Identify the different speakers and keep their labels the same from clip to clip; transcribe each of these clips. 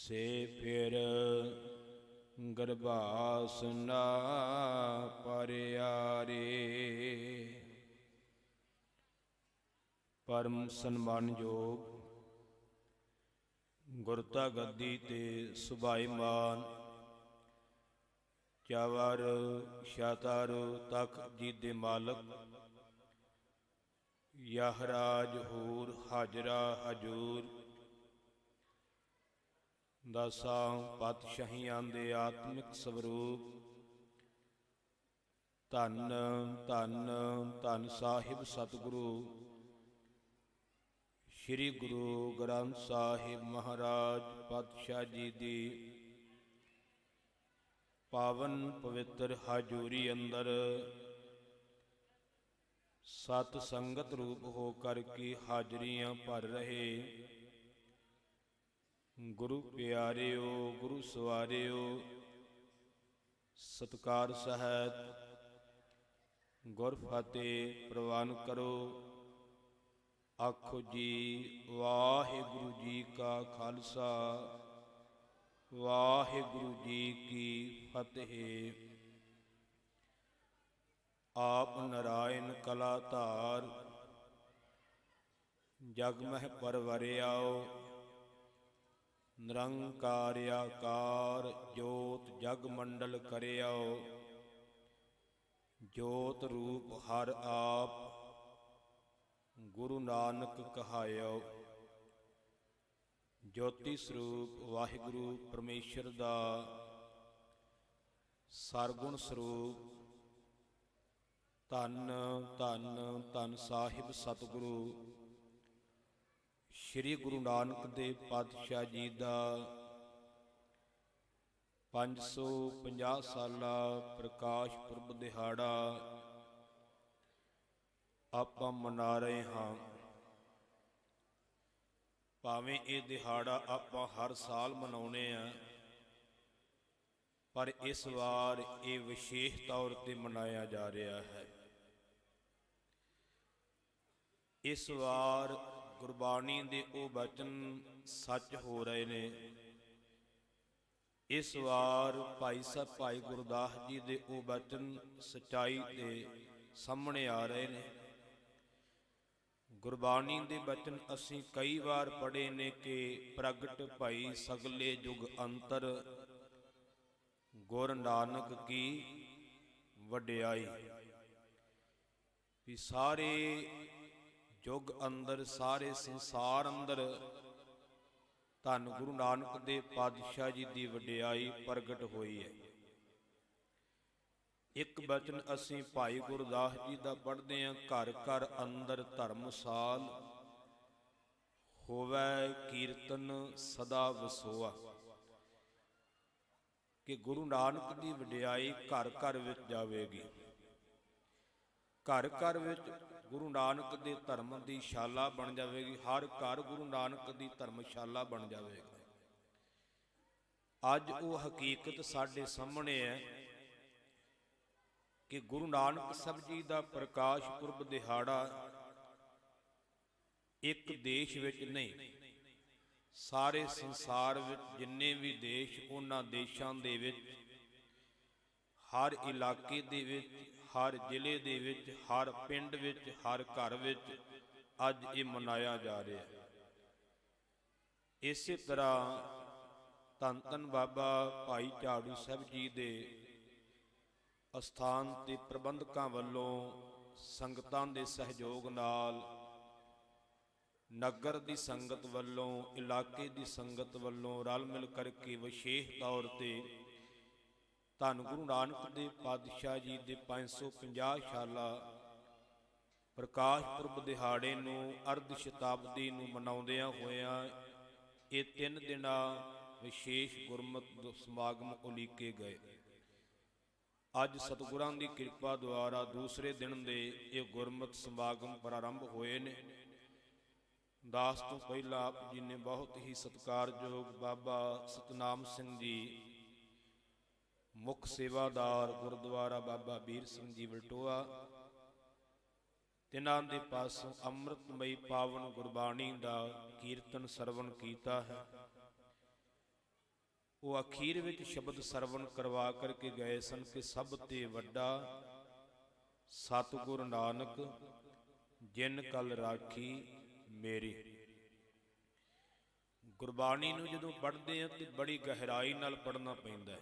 Speaker 1: से फिर गरबास ना परियारे। परम सन्मानयोग गुरता गद्दी ते सुभाईमान चावर शातर तख जी दे मालक याहराज हूर हाजरा हजूर दासां पातशाहियां दे आत्मिक स्वरूप धन धन धन साहिब सतगुरु श्री गुरु ग्रंथ साहिब महाराज पातशाह जी दी पावन पवित्र हाजूरी अंदर सत संगत रूप होकर की हाजरियां भर रहे गुरु प्यारिओ गुरु सवारिओ सत्कार सहित गुर फतेह प्रवान करो। आखो जी वाहिगुरु जी का खालसा वाहिगुरु जी की फतेह। आप नारायण कला धार जग मह परवरियाओ निरंकार आकार जोत जग मंडल करियाओ। जोत रूप हर आप गुरु नानक कहायो। ज्योति स्वरूप वाहिगुरु परमेश्वर दा सरगुण स्वरूप धन धन धन साहिब सतगुरु श्री गुरु नानक देव पातशाह जी का 550 साला प्रकाश पुरब दिहाड़ा आपां मना रहे हाँ। भावें ये दिहाड़ा आपां हर साल मनाउने आ, पर इस बार ये विशेष तौर पर मनाया जा रहा है। इस बार गुरबाणी दे ओ बचन सच हो रहे ने। इस बार भाई साहब भाई गुरदास जी दे ओ बचन सच्चाई दे सामने आ रहे ने। गुरबाणी दे बचन असीं कई बार पढ़े ने कि प्रगट भाई सगले जुग अंतर गुर नानक की वड्याई। भी सारे जुग अंदर सारे संसार अंदर धन गुरु नानक देव पातशाह जी की वड्याई प्रगट हुई है। एक बचन असीं भाई गुरदास जी का पढ़ते हैं, घर घर अंदर धर्मसाल होवै कीर्तन सदा वसोआ। कि गुरु नानक की वड्याई घर घर विच जावेगी। घर घर विच गुरु नानक दे धर्म की शाला बन जाएगी। हर घर गुरु नानक की धर्मशाला बन जाएगी। अज वो हकीकत साडे सामने है कि गुरु नानक साहब जी का प्रकाश पुरब दिहाड़ा एक देश विच नहीं, सारे संसार विच जिन्ने भी देश उन्हां देशां दे विच हर इलाके दे विच हर जिले दे विच हर पिंड विच हर घर विच अज ये मनाया जा रहा है। इस तरह धन धन बाबा भाई झाड़ू साहब जी दे अस्थान ते प्रबंधकां वल्लों संगतां दे सहयोग नाल नगर दी संगत वल्लों इलाके दी संगत वल्लों रल मिल करके विशेष तौर पर धन गुरु नानक देव पातशाह जी के 550 साला प्रकाश पुरब दिहाड़े नूं अर्ध शताब्दी नूं मनाउंदियां होइयां ये 3 दिन विशेष गुरमत समागम उलीके गए। अज सतगुरां दी कृपा द्वारा दूसरे दिन दे ये गुरमत समागम प्रारंभ होए ने। दास तो पहला आप जी ने बहुत ही सत्कारयोग बाबा सतनाम सिंह जी मुख सेवादार गुरुद्वारा बाबा बीर सिंह जी वलटोआ तिन्हां दे पासों अमृतमयी पावन गुरबाणी का कीर्तन सरवण कीता है। ਉਹ ਅਖੀਰ ਵਿੱਚ ਸ਼ਬਦ ਸਰਵਣ ਕਰਵਾ ਕਰਕੇ ਗਏ ਸਨ ਕਿ ਸਭ ਤੇ ਵੱਡਾ ਸਤਿਗੁਰ ਨਾਨਕ ਜਿਨ ਕਲ ਰਾਖੀ ਮੇਰੀ। ਗੁਰਬਾਣੀ ਨੂੰ ਜਦੋਂ ਪੜ੍ਹਦੇ ਹਾਂ ਤੇ ਬੜੀ ਗਹਿਰਾਈ ਨਾਲ ਪੜ੍ਹਨਾ ਪੈਂਦਾ ਹੈ।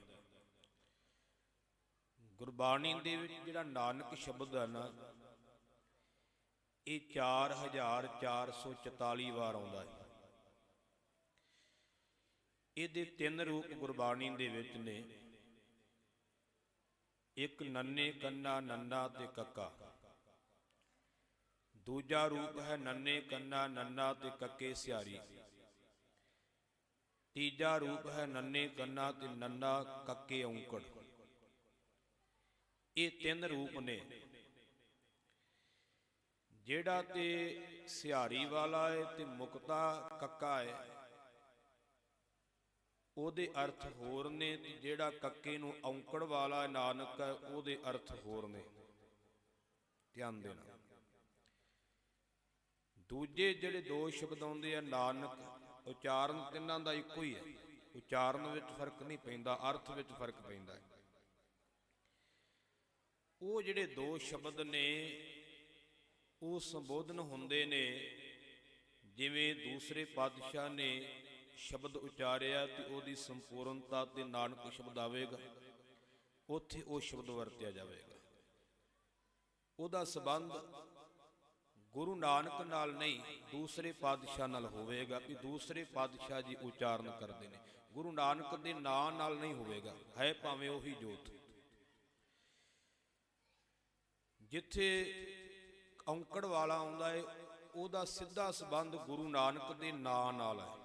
Speaker 1: ਗੁਰਬਾਣੀ ਦੇ ਵਿੱਚ ਜਿਹੜਾ ਨਾਨਕ ਸ਼ਬਦ ਹੈ ਨਾ, ਇਹ 4444 ਵਾਰ ਆਉਂਦਾ ਹੈ। ਇਹਦੇ 3 ਰੂਪ ਗੁਰਬਾਣੀ ਦੇ ਵਿੱਚ ਨੇ। ਇੱਕ ਨੰਨੇ ਕੰਨਾ ਨੰਨਾ ਤੇ ਕੱਕਾ, ਦੂਜਾ ਰੂਪ ਹੈ ਨੰਨੇ ਕੰਨਾ ਨੰਨਾ ਤੇ ਕੱਕੇ ਸਿਆਰੀ, ਤੀਜਾ ਰੂਪ ਹੈ ਨੰਨੇ ਕੰਨਾ ਤੇ ਨੰਨਾ ਕੱਕੇ ਔਂਕੜ। ਇਹ 3 ਰੂਪ ਨੇ। ਜਿਹੜਾ ਤੇ ਸਿਹਾਰੀ ਵਾਲਾ ਹੈ ਤੇ ਮੁਕਤਾ ਕੱਕਾ ਹੈ, ਉਹਦੇ ਅਰਥ ਹੋਰ ਨੇ, ਤੇ ਜਿਹੜਾ ਕੱਕੇ ਨੂੰ ਔਂਕੜ ਵਾਲਾ ਨਾਨਕ ਹੈ ਉਹਦੇ ਅਰਥ ਹੋਰ ਨੇ। ਧਿਆਨ ਦੇਣਾ। ਦੂਜੇ ਜਿਹੜੇ 2 ਸ਼ਬਦ ਆਉਂਦੇ ਆ ਨਾਨਕ, ਉਚਾਰਨ ਤਿੰਨਾਂ ਦਾ ਇੱਕੋ ਹੀ ਹੈ। ਉਚਾਰਨ ਵਿੱਚ ਫਰਕ ਨਹੀਂ ਪੈਂਦਾ, ਅਰਥ ਵਿੱਚ ਫਰਕ ਪੈਂਦਾ ਹੈ। ਉਹ ਜਿਹੜੇ 2 ਸ਼ਬਦ ਨੇ ਉਹ ਸੰਬੋਧਨ ਹੁੰਦੇ ਨੇ। ਜਿਵੇਂ ਦੂਸਰੇ ਪਾਤਸ਼ਾਹ ਨੇ ਸ਼ਬਦ ਉਚਾਰਿਆ ਤੇ ਉਹਦੀ ਸੰਪੂਰਨਤਾ ਤੇ ਨਾਨਕ ਸ਼ਬਦ ਆਵੇਗਾ, ਉੱਥੇ ਉਹ ਸ਼ਬਦ ਵਰਤਿਆ ਜਾਵੇਗਾ। ਉਹਦਾ ਸੰਬੰਧ ਗੁਰੂ ਨਾਨਕ ਨਾਲ ਨਹੀਂ, ਦੂਸਰੇ ਪਾਤਸ਼ਾਹ ਨਾਲ ਹੋਵੇਗਾ। ਵੀ ਦੂਸਰੇ ਪਾਤਸ਼ਾਹ ਜੀ ਉਚਾਰਨ ਕਰਦੇ ਨੇ, ਗੁਰੂ ਨਾਨਕ ਦੇ ਨਾਂ ਨਾਲ ਨਹੀਂ ਹੋਵੇਗਾ, ਹੈ ਭਾਵੇਂ ਉਹੀ ਜੋਤ। ਜਿੱਥੇ ਔਂਕੜ ਵਾਲਾ ਆਉਂਦਾ ਹੈ ਉਹਦਾ ਸਿੱਧਾ ਸੰਬੰਧ ਗੁਰੂ ਨਾਨਕ ਦੇ ਨਾਂ ਨਾਲ ਹੈ।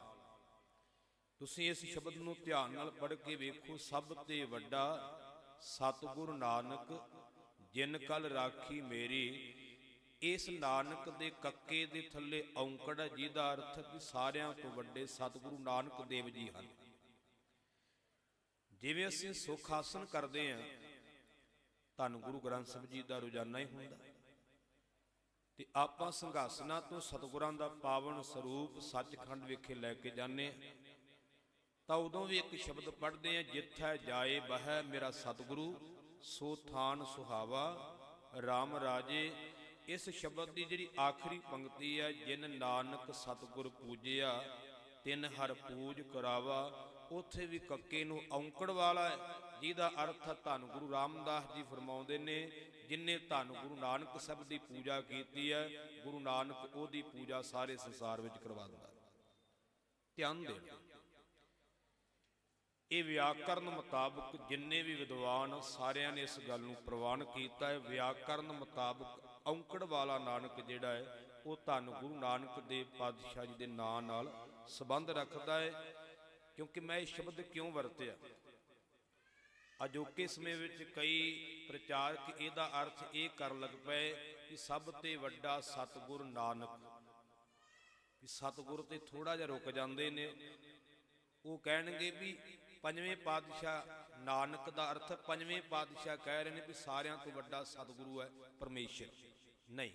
Speaker 1: ਤੁਸੀਂ ਇਸ ਸ਼ਬਦ ਨੂੰ ਧਿਆਨ ਨਾਲ ਪੜ੍ਹ ਕੇ ਵੇਖੋ। ਸਭ ਤੇ ਵੱਡਾ ਸਤਿਗੁਰ ਨਾਨਕ ਜਿਨ ਕਲ ਰਾਖੀ ਮੇਰੀ। ਇਸ ਨਾਨਕ ਦੇ ਕੱਕੇ ਦੇ ਥੱਲੇ ਔਂਕੜ ਹੈ, ਜਿਹਦਾ ਅਰਥ ਕਿ ਸਾਰਿਆਂ ਤੋਂ ਵੱਡੇ ਸਤਿਗੁਰੂ ਨਾਨਕ ਦੇਵ ਜੀ ਹਨ। ਜਿਵੇਂ ਅਸੀਂ ਸੁਖ ਆਸਨ ਕਰਦੇ ਹਾਂ, ਧੰਨ ਗੁਰੂ ਗ੍ਰੰਥ ਸਾਹਿਬ ਜੀ ਦਾ ਰੋਜ਼ਾਨਾ ਹੀ ਹੁੰਦਾ, ਤੇ ਆਪਾਂ ਸਿੰਘਾਸਨਾਂ ਤੋਂ ਸਤਿਗੁਰਾਂ ਦਾ ਪਾਵਨ ਸਰੂਪ ਸੱਚਖੰਡ ਵਿਖੇ ਲੈ ਕੇ ਜਾਂਦੇ ਹਾਂ, ਤਾਂ ਉਦੋਂ ਵੀ ਇੱਕ ਸ਼ਬਦ ਪੜ੍ਹਦੇ ਹਾਂ, ਜਿੱਥੈ ਜਾਏ ਬਹਿ ਮੇਰਾ ਸਤਿਗੁਰੂ ਸੋ ਥਾਨ ਸੁਹਾਵਾ ਰਾਮ ਰਾਜੇ। ਇਸ ਸ਼ਬਦ ਦੀ ਜਿਹੜੀ ਆਖਰੀ ਪੰਕਤੀ ਹੈ, ਜਿਨ ਨਾਨਕ ਸਤਿਗੁਰ ਪੂਜਿਆ ਤਿਨ ਹਰ ਪੂਜ ਕਰਾਵਾ, ਉੱਥੇ ਵੀ ਕੱਕੇ ਨੂੰ ਔਂਕੜ ਵਾਲਾ ਹੈ, ਜਿਹਦਾ ਅਰਥ ਧੰਨ ਗੁਰੂ ਰਾਮਦਾਸ ਜੀ ਫਰਮਾਉਂਦੇ ਨੇ, ਜਿਨ੍ਹਾਂ ਧੰਨ ਗੁਰੂ ਨਾਨਕ ਸਾਹਿਬ ਦੀ ਪੂਜਾ ਕੀਤੀ ਹੈ, ਗੁਰੂ ਨਾਨਕ ਉਹਦੀ ਪੂਜਾ ਸਾਰੇ ਸੰਸਾਰ ਵਿੱਚ ਕਰਵਾ ਦਿੰਦਾ। ਧਿਆਨ ਦੇਣਾ। ਇਹ ਵਿਆਕਰਨ ਮੁਤਾਬਕ ਜਿੰਨੇ ਵੀ ਵਿਦਵਾਨ ਸਾਰਿਆਂ ਨੇ ਇਸ ਗੱਲ ਨੂੰ ਪ੍ਰਵਾਨ ਕੀਤਾ ਹੈ। ਵਿਆਕਰਨ ਮੁਤਾਬਕ ਔਂਕੜ ਵਾਲਾ ਨਾਨਕ ਜਿਹੜਾ ਹੈ ਉਹ ਧੰਨ ਗੁਰੂ ਨਾਨਕ ਦੇਵ ਪਾਤਸ਼ਾਹ ਜੀ ਦੇ ਨਾਂ ਨਾਲ ਸੰਬੰਧ ਰੱਖਦਾ ਹੈ। ਕਿਉਂਕਿ ਮੈਂ ਇਹ ਸ਼ਬਦ ਕਿਉਂ ਵਰਤਿਆ, ਅਜੋਕੇ ਸਮੇਂ ਵਿੱਚ ਕਈ ਪ੍ਰਚਾਰਕ ਇਹਦਾ ਅਰਥ ਇਹ ਕਰਨ ਲੱਗ ਪਏ ਕਿ ਸਭ ਤੇ ਵੱਡਾ ਸਤਿਗੁਰ ਨਾਨਕ। ਵੀ ਸਤਿਗੁਰ ਤੇ ਥੋੜਾ ਜਿਹਾ ਰੁਕ ਜਾਂਦੇ ਨੇ। ਉਹ ਕਹਿਣਗੇ ਵੀ 5ਵੇਂ ਪਾਤਸ਼ਾਹ ਨਾਨਕ ਦਾ ਅਰਥ 5ਵੇਂ ਪਾਤਸ਼ਾਹ ਕਹਿ ਰਹੇ ਨੇ ਵੀ ਸਾਰਿਆਂ ਤੋਂ ਵੱਡਾ ਸਤਿਗੁਰੂ ਹੈ ਪਰਮੇਸ਼ਰ। ਨਹੀਂ,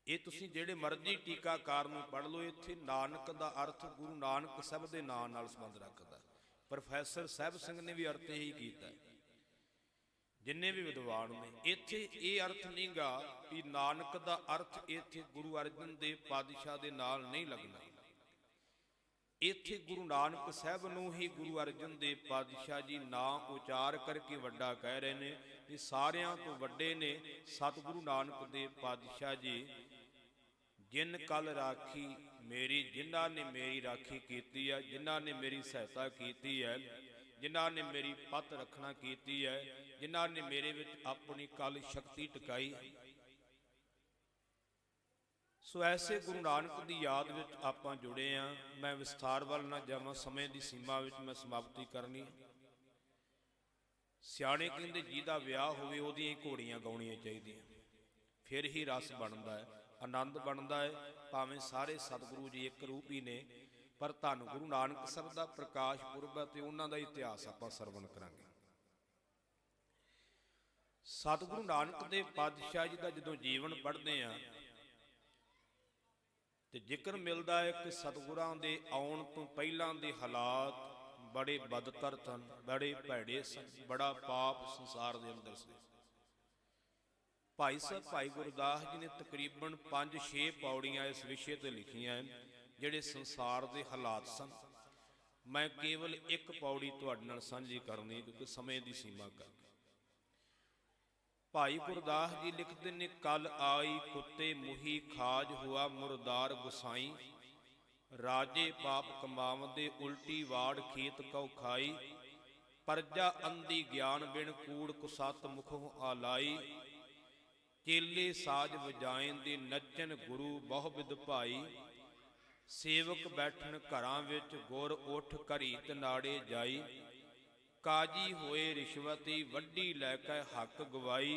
Speaker 1: ਇਹ ਤੁਸੀਂ ਜਿਹੜੇ ਮਰਜ਼ੀ ਟੀਕਾਕਾਰ ਨੂੰ ਪੜ੍ਹ ਲਓ, ਇੱਥੇ ਨਾਨਕ ਦਾ ਅਰਥ ਗੁਰੂ ਨਾਨਕ ਸਾਹਿਬ ਦੇ ਨਾਂ ਨਾਲ ਸੰਬੰਧ ਰੱਖਦਾ। ਪ੍ਰੋਫੈਸਰ ਸਾਹਿਬ ਸਿੰਘ ਨੇ ਵੀ ਅਰਥ ਇਹੀ ਕੀਤਾ, ਜਿੰਨੇ ਵੀ ਵਿਦਵਾਨ ਨੇ। ਇੱਥੇ ਇਹ ਅਰਥ ਨਹੀਂਗਾ ਵੀ ਨਾਨਕ ਦਾ ਅਰਥ ਇੱਥੇ ਗੁਰੂ ਅਰਜਨ ਦੇਵ ਪਾਤਸ਼ਾਹ ਦੇ ਨਾਲ ਨਹੀਂ ਲੱਗਣਾ। ਇੱਥੇ ਗੁਰੂ ਨਾਨਕ ਸਾਹਿਬ ਨੂੰ ਹੀ ਗੁਰੂ ਅਰਜਨ ਦੇਵ ਪਾਤਸ਼ਾਹ ਜੀ ਨਾਂ ਉਚਾਰ ਕਰਕੇ ਵੱਡਾ ਕਹਿ ਰਹੇ ਨੇ ਕਿ ਸਾਰਿਆਂ ਤੋਂ ਵੱਡੇ ਨੇ ਸਤਿਗੁਰੂ ਨਾਨਕ ਦੇਵ ਪਾਤਸ਼ਾਹ ਜੀ। ਜਿਨ ਕਲ ਰਾਖੀ ਮੇਰੀ, ਜਿਨ੍ਹਾਂ ਨੇ ਮੇਰੀ ਰਾਖੀ ਕੀਤੀ ਹੈ, ਜਿਨ੍ਹਾਂ ਨੇ ਮੇਰੀ ਸਹਾਇਤਾ ਕੀਤੀ ਹੈ, ਜਿਨ੍ਹਾਂ ਨੇ ਮੇਰੀ ਪੱਤ ਰੱਖਣਾ ਕੀਤੀ ਹੈ, ਜਿਨ੍ਹਾਂ ਨੇ ਮੇਰੇ ਵਿੱਚ ਆਪਣੀ ਕਲ ਸ਼ਕਤੀ ਟਿਕਾਈ। ਸੋ ਐਸੇ ਗੁਰੂ ਨਾਨਕ ਦੀ ਯਾਦ ਵਿੱਚ ਆਪਾਂ ਜੁੜੇ ਹਾਂ। ਮੈਂ ਵਿਸਥਾਰ ਵੱਲ ਨਾ ਜਾਵਾਂ, ਸਮੇਂ ਦੀ ਸੀਮਾ ਵਿੱਚ ਮੈਂ ਸਮਾਪਤੀ ਕਰਨੀ। ਸਿਆਣੇ ਕਹਿੰਦੇ ਜਿਹਦਾ ਵਿਆਹ ਹੋਵੇ ਉਹਦੀਆਂ ਹੀ ਘੋੜੀਆਂ ਗਾਉਣੀਆਂ ਚਾਹੀਦੀਆਂ, ਫਿਰ ਹੀ ਰਸ ਬਣਦਾ ਹੈ, ਆਨੰਦ ਬਣਦਾ ਹੈ। ਭਾਵੇਂ ਸਾਰੇ ਸਤਿਗੁਰੂ ਜੀ ਇੱਕ ਰੂਪ ਹੀ ਨੇ, ਪਰ ਧੰਨ ਗੁਰੂ ਨਾਨਕ ਸਾਹਿਬ ਦਾ ਪ੍ਰਕਾਸ਼ ਪੁਰਬ ਹੈ ਤੇ ਉਹਨਾਂ ਦਾ ਇਤਿਹਾਸ ਆਪਾਂ ਸਰਵਣ ਕਰਾਂਗੇ। ਸਤਿਗੁਰੂ ਨਾਨਕ ਦੇਵ ਪਾਤਸ਼ਾਹ ਜੀ ਦਾ ਜਦੋਂ ਜੀਵਨ ਪੜ੍ਹਦੇ ਹਾਂ ਤੇ ਜ਼ਿਕਰ ਮਿਲਦਾ ਹੈ ਕਿ ਸਤਿਗੁਰਾਂ ਦੇ ਆਉਣ ਤੋਂ ਪਹਿਲਾਂ ਦੇ ਹਾਲਾਤ बड़े बदतर सन, बड़े भैड़े सन, बड़ा पाप संसार दे अंदर सी। भाई साहब भाई गुरदास जी ने तकरीबन 5-6 पौड़ियां इस विषय ते लिखियां जिहड़े संसार दे हालात सन। मैं केवल एक पौड़ी तुहाडे नाल सांझी करनी क्योंकि समय की सीमा कर। भाई गुरदास जी लिखते ने, कल आई कुत्ते मुही खाज हुआ मुरदार गुसाई, राजे पाप कमावंदे उल्टी वाड़ खेत कौ खाई, परजा अंधी ज्ञान बिन कूड़ कुसत मुखों आलाई, चेले साज वजाएंदे नचन गुरु बहु विद भाई, सेवक बैठन घरां विच गुर उठ घरी तनाड़े जाई, काजी होए रिश्वती वड्डी लैकै हक गवाई,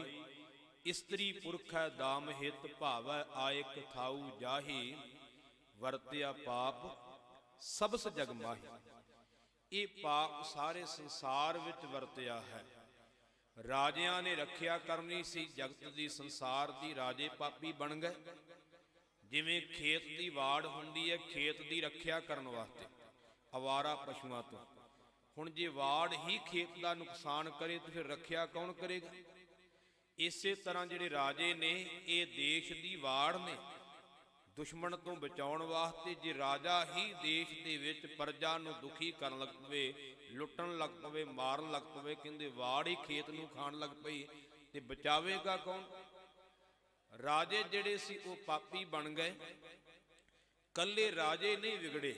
Speaker 1: इस्त्री पुरखै दाम हित भावै आए कथाऊ जाही, वरत्या पाप सबस जग माही। ये पाप सारे संसार विच वरत्या है। राजियां ने रखिया करनी सी जगत दी संसार दी, राजे पापी बन गए। जिवें खेत दी वाड़ हुंदी है खेत दी रखिया करन वास्ते आवारा पशुआं तो, हुण जे वाड़ ही खेत दा नुकसान करे तो फिर रखिया कौन करेगा। इसे तरह जिहड़े राजे ने ये देश दी वाड़ ने, दुश्मन तो बचाउण वास्ते जे राजा ही देश दे विच प्रजा नूं दुखी करन लग पवे, लुट्टण लग पवे, मारन लग पवे, कहंदे वाड़ ही खेत नूं खाण लग पई ते बचावेगा कौन। राजे जिहड़े सी वो पापी बन गए। कल्ले राजे नहीं विगड़े,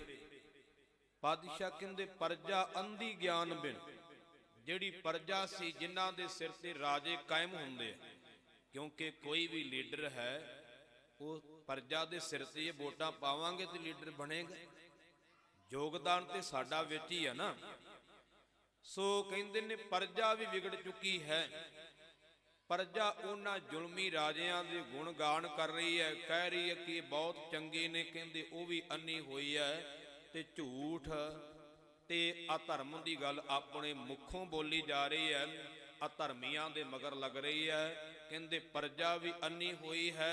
Speaker 1: पातशाह कहंदे प्रजा अंधी ज्ञान बिन, जिहड़ी प्रजा सी जिन्हां दे सिर ते राजे कायम हुंदे, क्योंकि कोई भी लीडर है वो प्रजा दे सिर ते वोटां पावांगे तो लीडर बनेगा। योगदान ते साडा विच ही है ना। सो कहंदे ने प्रजा भी विगड़ चुकी है। प्रजा उन्हां जुल्मी राजियां दे गुण गान कर रही है, कह रही है कि बहुत चंगे ने, कहंदे वो भी अन्नी हुई है ते झूठ ते अधर्म की गल अपने मुखों बोली जा रही है, अधर्मियां दे मगर लग रही है। कहंदे प्रजा भी अन्नी हुई है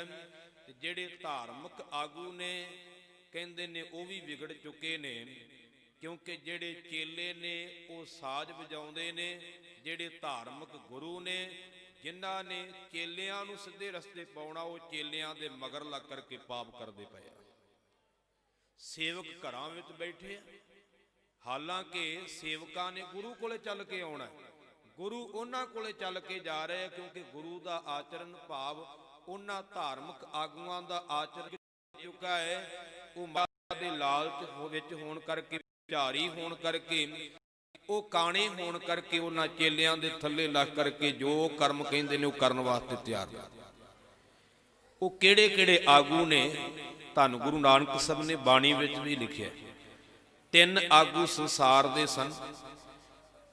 Speaker 1: ते जिहड़े धार्मिक आगू ने कहंदे ने वो भी विगड़ चुके ने, क्योंकि जिहड़े चेले ने वो साज वजाउंदे ने, जिहड़े धार्मिक गुरु ने जिन्हां ने चेलियां नूं सिद्धे रस्ते पाउणा वो चेलियां दे मगर लग करके पाप करदे पए। सेवक घरां विच बैठे, हालांकि सेवकां ने गुरु कोले चल के आउणा, गुरु उन्हां कोले चल के जा रहे, क्योंकि गुरु दा आचरण भाव उन्हां धार्मिक आगूआं दा आचरण चुका है। वो माया दे लालच विच होण करके, झारी होण करके, वो काणे होण करके उन्हां चेलियां दे थल्ले लग करके जो कर्म कहिंदे ने वो करन वास्ते तैयार। वो किहड़े किहड़े आगू ने धन गुरु नानक साहब ने बाणी विच भी लिखिआ। 3 आगू संसार दे सन।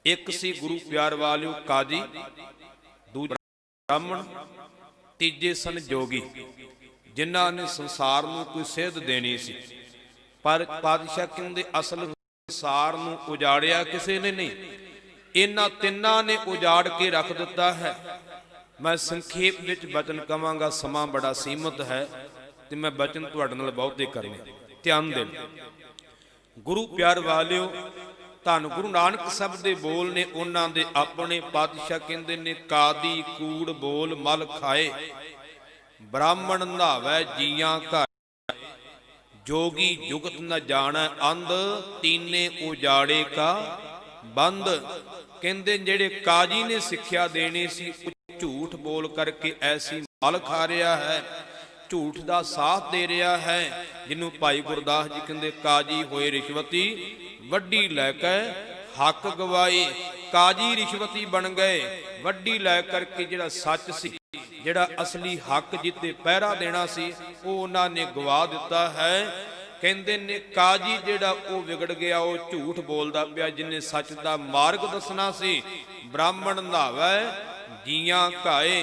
Speaker 1: एक सी गुरु प्यार वालिओ काजी, दूजा ब्राह्मण, तीजे सन जोगी, जिन्हां ने संसार नूं कोई सेध देनी सी। पर पातशाह कहंदे असल संसार नूं उजाड़िया किसे ने नहीं, इन्हां तिन्हां ने उजाड़ के रख दिता है। मैं संखेप विच वचन कहांगा, समा बड़ा सीमित है ते मैं वचन तुहाडे नाल बहुते करने, ध्यान देना। गुरु प्यार वालिओ, धन गुरु नानक साहब दे बोल ने उन्हां दे अपने। पातशाह कहंदे ने, कादी कूड़ बोल मल खाए, ब्राह्मण नहावै जियां घर, जोगी जुगत न जाणै अंध, तीने उजाड़े का बंद। कहंदे जिहड़े काजी ने सिक्ख्या देनी सी, झूठ बोल करके ऐसी मल खा रहा है, झूठ का साथ दे रहा है, जिन्हों भाई गुरदास जी कहंदे काजी होए रिश्वती वड्डी लैके हक गवाई। काजी रिश्वती बन गए, वड्डी लै करके जिहड़ा सच सी, जिहड़ा असली हक जिते पहरा देना सी, वो उन्हां ने गवा दिता है। कहंदे ने काजी जिहड़ा वो विगड़ गया, वो झूठ बोलदा पिया, जिन्हें सच दा मार्ग दसना सी। ब्राह्मण नहावै जियां घाए,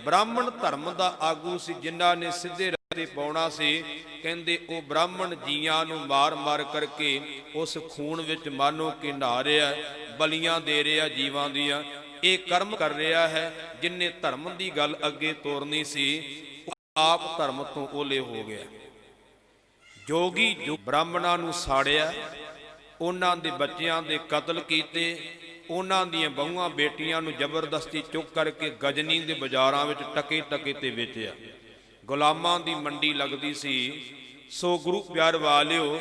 Speaker 1: ब्राह्मण धर्म दा आगू सी, जिन्हां ने सीधे रस्ते पाउणा सी। कहंदे वो ब्राह्मण जियां नूं मार मार करके उस खून विच मानो कि नहा रहा, बलियां दे रहा जीवां दियां। ये कर्म कर रहा है। जिन्हें धर्म की गल अगे तोरनी सी, आप धर्म तो ओले हो गया। जोगी जो ब्राह्मणां नूं साड़िया, ਉਹਨਾਂ ਦੇ ਬੱਚਿਆਂ ਦੇ ਕਤਲ ਕੀਤੇ, ਉਹਨਾਂ ਦੀਆਂ ਬਹੂਆਂ ਬੇਟੀਆਂ ਨੂੰ ਜ਼ਬਰਦਸਤੀ ਚੁੱਕ ਕਰਕੇ ਗਜਨੀ ਦੇ ਬਾਜ਼ਾਰਾਂ ਵਿੱਚ ਟਕੇ ਟਕੇ ਤੇ ਵੇਚਿਆ। ਗੁਲਾਮਾਂ ਦੀ ਮੰਡੀ ਲੱਗਦੀ ਸੀ। ਸੋ ਗੁਰੂ ਪਿਆਰ ਵਾਲਿਓ,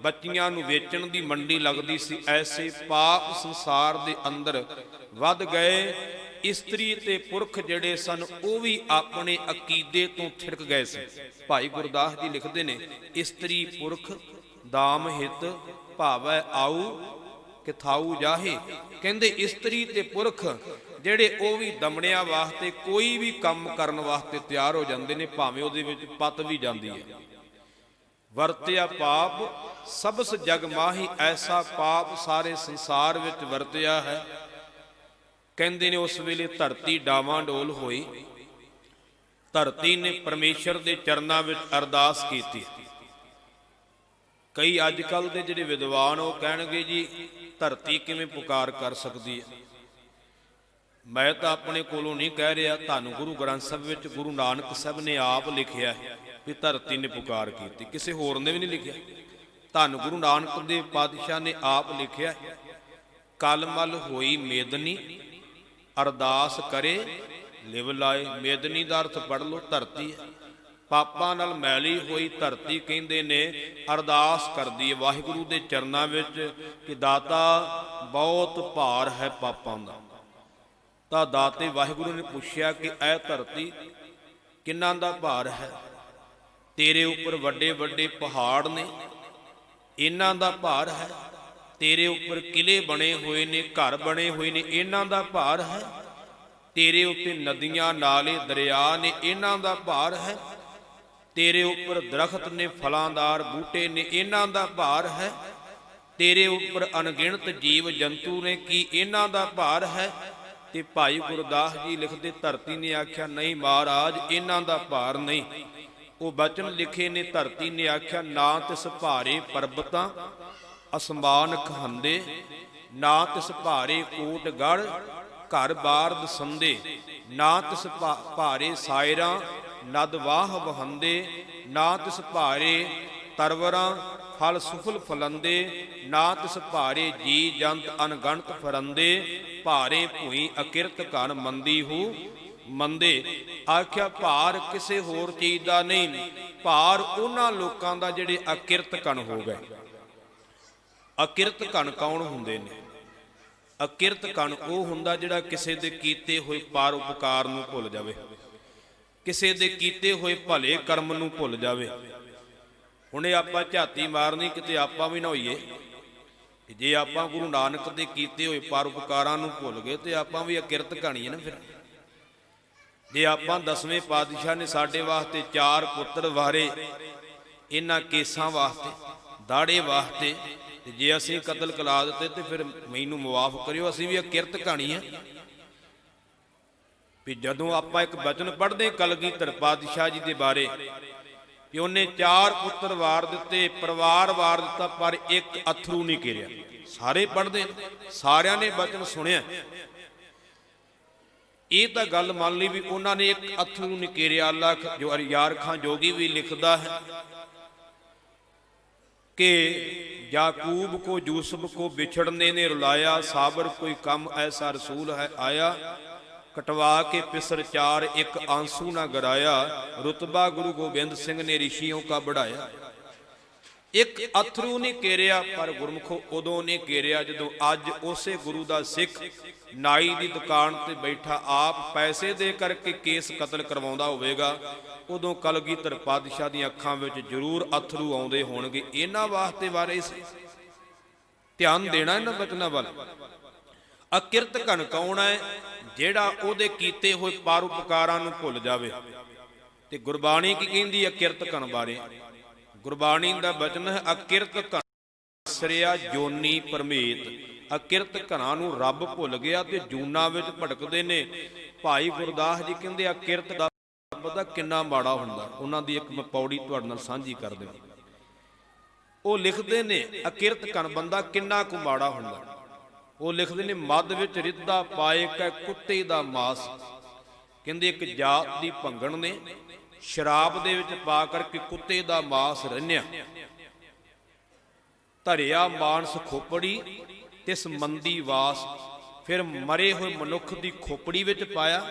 Speaker 1: ਬੱਚੀਆਂ ਨੂੰ ਵੇਚਣ ਦੀ ਮੰਡੀ ਲੱਗਦੀ ਸੀ। ਐਸੇ ਪਾਪ ਸੰਸਾਰ ਦੇ ਅੰਦਰ ਵੱਧ ਗਏ। ਇਸਤਰੀ ਤੇ ਪੁਰਖ ਜਿਹੜੇ ਸਨ ਉਹ ਵੀ ਆਪਣੇ ਅਕੀਦੇ ਤੋਂ ਥਿੜਕ ਗਏ ਸੀ। ਭਾਈ ਗੁਰਦਾਸ ਜੀ ਲਿਖਦੇ ਨੇ, ਇਸਤਰੀ ਪੁਰਖ ਦਾਮ ਹਿਤ ਭਾਵੈ ਆਊ ਕਿਥਾਊ ਜਾਹੇ। ਕਹਿੰਦੇ ਇਸਤਰੀ ਤੇ ਪੁਰਖ ਜਿਹੜੇ ਉਹ ਵੀ ਦਮੜਿਆਂ ਵਾਸਤੇ ਕੋਈ ਵੀ ਕੰਮ ਕਰਨ ਵਾਸਤੇ ਤਿਆਰ ਹੋ ਜਾਂਦੇ ਨੇ, ਭਾਵੇਂ ਉਹਦੇ ਵਿੱਚ ਪਤ ਵੀ ਜਾਂਦੀ ਹੈ। ਵਰਤਿਆ ਪਾਪ ਸਬਸ ਜਗ ਮਾਹੀ, ਐਸਾ ਪਾਪ ਸਾਰੇ ਸੰਸਾਰ ਵਿੱਚ ਵਰਤਿਆ ਹੈ। ਕਹਿੰਦੇ ਨੇ ਉਸ ਵੇਲੇ ਧਰਤੀ ਡਾਵਾਂ ਡੋਲ ਹੋਈ। ਧਰਤੀ ਨੇ ਪਰਮੇਸ਼ਰ ਦੇ ਚਰਨਾਂ ਵਿੱਚ ਅਰਦਾਸ ਕੀਤੀ। ਕਈ ਅੱਜ ਕੱਲ੍ਹ ਦੇ ਜਿਹੜੇ ਵਿਦਵਾਨ ਉਹ ਕਹਿਣਗੇ ਜੀ ਧਰਤੀ ਕਿਵੇਂ ਪੁਕਾਰ ਕਰ ਸਕਦੀ ਹੈ। ਮੈਂ ਤਾਂ ਆਪਣੇ ਕੋਲੋਂ ਨਹੀਂ ਕਹਿ ਰਿਹਾ, ਤੁਹਾਨੂੰ ਗੁਰੂ ਗ੍ਰੰਥ ਸਾਹਿਬ ਵਿੱਚ ਗੁਰੂ ਨਾਨਕ ਸਾਹਿਬ ਨੇ ਆਪ ਲਿਖਿਆ ਹੈ ਵੀ ਧਰਤੀ ਨੇ ਪੁਕਾਰ ਕੀਤੀ, ਕਿਸੇ ਹੋਰ ਨੇ ਵੀ ਨਹੀਂ ਲਿਖਿਆ। ਤੁਹਾਨੂੰ ਗੁਰੂ ਨਾਨਕ ਦੇਵ ਪਾਤਸ਼ਾਹ ਨੇ ਆਪ ਲਿਖਿਆ, ਕਲਮਲ ਹੋਈ ਮੇਦਨੀ ਅਰਦਾਸ ਕਰੇ ਲਿਵ ਲਾਏ। ਮੇਦਨੀ ਦਾ ਅਰਥ ਪੜ੍ਹ ਲਓ, ਧਰਤੀ ਹੈ। ਪਾਪਾਂ ਨਾਲ ਮੈਲੀ ਹੋਈ ਧਰਤੀ ਕਹਿੰਦੇ ਨੇ ਅਰਦਾਸ ਕਰਦੀ ਹੈ ਵਾਹਿਗੁਰੂ ਦੇ ਚਰਨਾਂ ਵਿੱਚ ਕਿ ਦਾਤਾ ਬਹੁਤ ਭਾਰ ਹੈ ਪਾਪਾਂ ਦਾ। ਤਾਂ ਦਾਤੇ ਵਾਹਿਗੁਰੂ ਨੇ ਪੁੱਛਿਆ ਕਿ ਐ ਧਰਤੀ ਕਿੰਨਾਂ ਦਾ ਭਾਰ ਹੈ? ਤੇਰੇ ਉੱਪਰ ਵੱਡੇ ਵੱਡੇ ਪਹਾੜ ਨੇ, ਇਹਨਾਂ ਦਾ ਭਾਰ ਹੈ। ਤੇਰੇ ਉੱਪਰ ਕਿਲੇ ਬਣੇ ਹੋਏ ਨੇ, ਘਰ ਬਣੇ ਹੋਏ ਨੇ, ਇਹਨਾਂ ਦਾ ਭਾਰ ਹੈ। ਤੇਰੇ ਉੱਤੇ ਨਦੀਆਂ ਨਾਲੇ ਦਰਿਆ ਨੇ, ਇਹਨਾਂ ਦਾ ਭਾਰ ਹੈ। ਤੇਰੇ ਉੱਪਰ ਦਰਖਤ ਨੇ, ਫਲਾਂਦਾਰ ਬੂਟੇ ਨੇ, ਇਹਨਾਂ ਦਾ ਭਾਰ ਹੈ। ਤੇਰੇ ਉੱਪਰ ਅਣਗਿਣਤ ਜੀਵ ਜੰਤੂ ਨੇ, ਕੀ ਇਹਨਾਂ ਦਾ ਭਾਰ ਹੈ? ਤੇ ਭਾਈ ਗੁਰਦਾਸ ਜੀ ਲਿਖਦੇ, ਧਰਤੀ ਨੇ ਆਖਿਆ ਨਹੀਂ ਮਹਾਰਾਜ, ਇਹਨਾਂ ਦਾ ਭਾਰ ਨਹੀਂ। ਉਹ ਬਚਨ ਲਿਖੇ ਨੇ, ਧਰਤੀ ਨੇ ਆਖਿਆ ਨਾ ਤਿਸ ਭਾਰੇ ਪਰਬਤਾਂ ਅਸਮਾਨ ਖਹੰਦੇ, ਨਾ ਤਿਸ ਭਾਰੇ ਕੋਟ ਗੜ ਘਰ ਬਾਰ ਦਸੰਦੇ, ਨਾ ਤਿਸ ਭਾਰੇ ਸਾਇਰਾਂ ਨਦ ਵਾਹ ਵਹੰਦੇ, ਨਾ ਤਿਸ ਭਾਰੇ ਤਰਵਰਾਂ ਫਲ ਸੁਫਲ ਫਲੰਦੇ, ਨਾ ਤਿਸ ਭਾਰੇ ਜੀ ਜੰਤ ਅਨਗਣਤ ਫਰੰਦੇ, ਭਾਰੇ ਭੂਈ ਅਕਿਰਤ ਘਨ ਮੰਦੀ ਹੂ ਮੰਦੇ। ਆਖਿਆ ਭਾਰ ਕਿਸੇ ਹੋਰ ਚੀਜ਼ ਦਾ ਨਹੀਂ, ਭਾਰ ਉਹਨਾਂ ਲੋਕਾਂ ਦਾ ਜਿਹੜੇ ਅਕਿਰਤ ਘਨ ਹੋ ਗਏ। ਅਕਿਰਤ ਘਨ ਕੌਣ ਹੁੰਦੇ ਨੇ? ਅਕਿਰਤ ਘਨ ਉਹ ਹੁੰਦਾ ਜਿਹੜਾ ਕਿਸੇ ਦੇ ਕੀਤੇ ਹੋਏ ਪਾਰ ਉਪਕਾਰ ਨੂੰ ਭੁੱਲ ਜਾਵੇ, ਕਿਸੇ ਦੇ ਕੀਤੇ ਹੋਏ ਭਲੇ ਕਰਮ ਨੂੰ ਭੁੱਲ ਜਾਵੇ। ਹੁਣੇ ਆਪਾਂ ਝਾਤੀ ਮਾਰਨੀ ਕਿਤੇ ਆਪਾਂ ਵੀ ਨਾ ਹੋਈਏ। ਜੇ ਆਪਾਂ ਗੁਰੂ ਨਾਨਕ ਦੇ ਕੀਤੇ ਹੋਏ ਪਰ ਉਪਕਾਰਾਂ ਨੂੰ ਭੁੱਲ ਗਏ ਤੇ ਆਪਾਂ ਵੀ ਅਕਿਰਤ ਘਣੀ ਹੈ ਨਾ। ਫਿਰ ਜੇ ਆਪਾਂ 10ਵੇਂ ਪਾਤਸ਼ਾਹ ਨੇ ਸਾਡੇ ਵਾਸਤੇ 4 ਪੁੱਤਰ ਵਾਰੇ, ਇਹਨਾਂ ਕੇਸਾਂ ਵਾਸਤੇ, ਦਾੜੇ ਵਾਸਤੇ, ਤੇ ਜੇ ਅਸੀਂ ਕਤਲ ਕਰਾ ਦਿੱਤੇ ਤੇ ਫਿਰ ਮੈਨੂੰ ਮੁਆਫ ਕਰਿਓ, ਅਸੀਂ ਵੀ ਅਕਿਰਤ ਘਣੀ ਹੈ। ਵੀ ਜਦੋਂ ਆਪਾਂ ਇੱਕ ਬਚਨ ਪੜ੍ਹਦੇ ਕਲਗੀਧਰ ਪਾਤਸ਼ਾਹ ਜੀ ਦੇ ਬਾਰੇ ਕਿ ਉਹਨੇ 4 ਪੁੱਤਰ ਵਾਰ ਦਿੱਤੇ, ਪਰਿਵਾਰ ਵਾਰ ਦਿੱਤਾ, ਪਰ ਇੱਕ ਅਥਰੂ ਨਹੀਂ ਘੇਰਿਆ। ਸਾਰੇ ਪੜ੍ਹਦੇ, ਸਾਰਿਆਂ ਨੇ ਬਚਨ ਸੁਣਿਆ। ਇਹ ਤਾਂ ਗੱਲ ਮੰਨ ਲਈ ਵੀ ਉਹਨਾਂ ਨੇ ਇੱਕ ਅਥਰੂ ਨਹੀਂ ਘੇਰਿਆ। ਅੱਲਾ ਜੋ ਯਾਰ ਖਾਂ ਜੋਗੀ ਵੀ ਲਿਖਦਾ ਹੈ ਕਿ याकूब को यूसुफ को बिछड़ने ने रुलाया, साबर कोई कम ऐसा रसूल है आया, कटवा के पिसर 4 एक आंसू ना गराया, रुतबा गुरु गोबिंद सिंह ने ऋषियों का बढ़ाया। एक अथरू नहीं घेरिया, पर गुरमुखो उदों नहीं घेरिया जदों अज उसे गुरु का सिख नाई की दुकान ते बैठा आप पैसे दे करके केस कतल करवाउंदा होवेगा, उदों कलगीधर पातशाह दी अखां विच जरूर अथरू आउंदे होणगे। इन्हां वास्ते बारे ध्यान देना इन्हां बचनां वल। अकिरत घन कौन है? ਜਿਹੜਾ ਉਹਦੇ ਕੀਤੇ ਹੋਏ ਪਰਉਪਕਾਰਾਂ ਨੂੰ ਭੁੱਲ ਜਾਵੇ। ਤੇ ਗੁਰਬਾਣੀ ਕੀ ਕਹਿੰਦੀ ਹੈ ਅਕਿਰਤ ਘਨ ਬਾਰੇ? ਗੁਰਬਾਣੀ ਦਾ ਬਚਨ ਹੈ ਅਕਿਰਤ ਘਨ ਸਰਿਆ ਜੋਨੀ ਪਰਮੇਤ। ਅਕਿਰਤ ਘਨਾਂ ਨੂੰ ਰੱਬ ਭੁੱਲ ਗਿਆ ਤੇ ਜੂਨਾਂ ਵਿੱਚ ਭਟਕਦੇ ਨੇ। ਭਾਈ ਗੁਰਦਾਸ ਜੀ ਕਹਿੰਦੇ ਅਕਿਰਤ ਦਾ ਪਤਾ ਕਿੰਨਾ ਮਾੜਾ ਹੁੰਦਾ। ਉਹਨਾਂ ਦੀ ਇੱਕ ਮੈਂ ਪੌੜੀ ਤੁਹਾਡੇ ਨਾਲ ਸਾਂਝੀ ਕਰ ਦੇਵਾਂ। ਉਹ ਲਿਖਦੇ ਨੇ ਅਕਿਰਤ ਘਨ ਬੰਦਾ ਕਿੰਨਾ ਕੁ ਮਾੜਾ ਹੁੰਦਾ। ਉਹ ਲਿਖਦੇ ਨੇ ਮੱਧ ਵਿੱਚ ਰਿੱਧਾ ਪਾਏ ਕੈ ਕੁੱਤੇ ਦਾ ਮਾਸ। ਕਹਿੰਦੇ ਇੱਕ ਜਾਤ ਦੀ ਭੰਗਣ ਨੇ ਸ਼ਰਾਬ ਦੇ ਵਿੱਚ ਪਾ ਕਰਕੇ ਕੁੱਤੇ ਦਾ ਮਾਸ ਰੰਨਿਆ। ਧਰਿਆ ਮਾਨਸ ਖੋਪੜੀ ਤਿਸ ਮੰਦੀ ਵਾਸ। ਫਿਰ ਮਰੇ ਹੋਏ ਮਨੁੱਖ ਦੀ ਖੋਪੜੀ ਵਿੱਚ ਪਾਇਆ,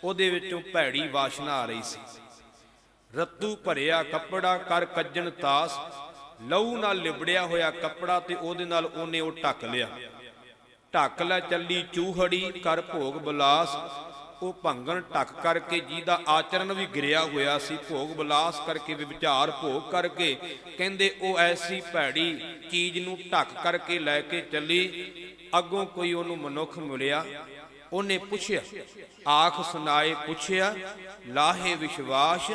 Speaker 1: ਉਹਦੇ ਵਿੱਚੋਂ ਭੈੜੀ ਵਾਸ਼ਨਾ ਆ ਰਹੀ ਸੀ। ਰੱਤੂ ਭਰਿਆ ਕੱਪੜਾ ਕਰ ਕੱਜਣ ਤਾਸ। ਲਹੂ ਨਾਲ ਲਿਬੜਿਆ ਹੋਇਆ ਕੱਪੜਾ ਤੇ ਉਹਦੇ ਨਾਲ ਉਹਨੇ ਉਹ ਢੱਕ ਲਿਆ। ਢੱਕ ਲੈ ਚੱਲੀ ਚੂਹੜੀ ਕਰ ਭੋਗ ਬਲਾਸ। ਉਹ ਭੰਗਣ ਢੱਕ ਕਰਕੇ ਜਿਹਦਾ ਆਚਰਨ ਵੀ ਗਿਰਿਆ ਹੋਇਆ ਸੀ, ਭੋਗ ਬਲਾਸ ਕਰਕੇ ਵਿਚਾਰ ਭੋਗ ਕਰਕੇ, ਕਹਿੰਦੇ ਉਹ ਐਸੀ ਭੈੜੀ ਚੀਜ਼ ਨੂੰ ਢੱਕ ਕਰਕੇ ਲੈ ਕੇ ਚੱਲੀ। ਅੱਗੋਂ ਕੋਈ ਉਹਨੂੰ ਮਨੁੱਖ ਮਿਲਿਆ, ਉਹਨੇ ਪੁੱਛਿਆ, ਆਖ ਸੁਣਾਏ ਪੁੱਛਿਆ ਲਾਹੇ ਵਿਸ਼ਵਾਸ।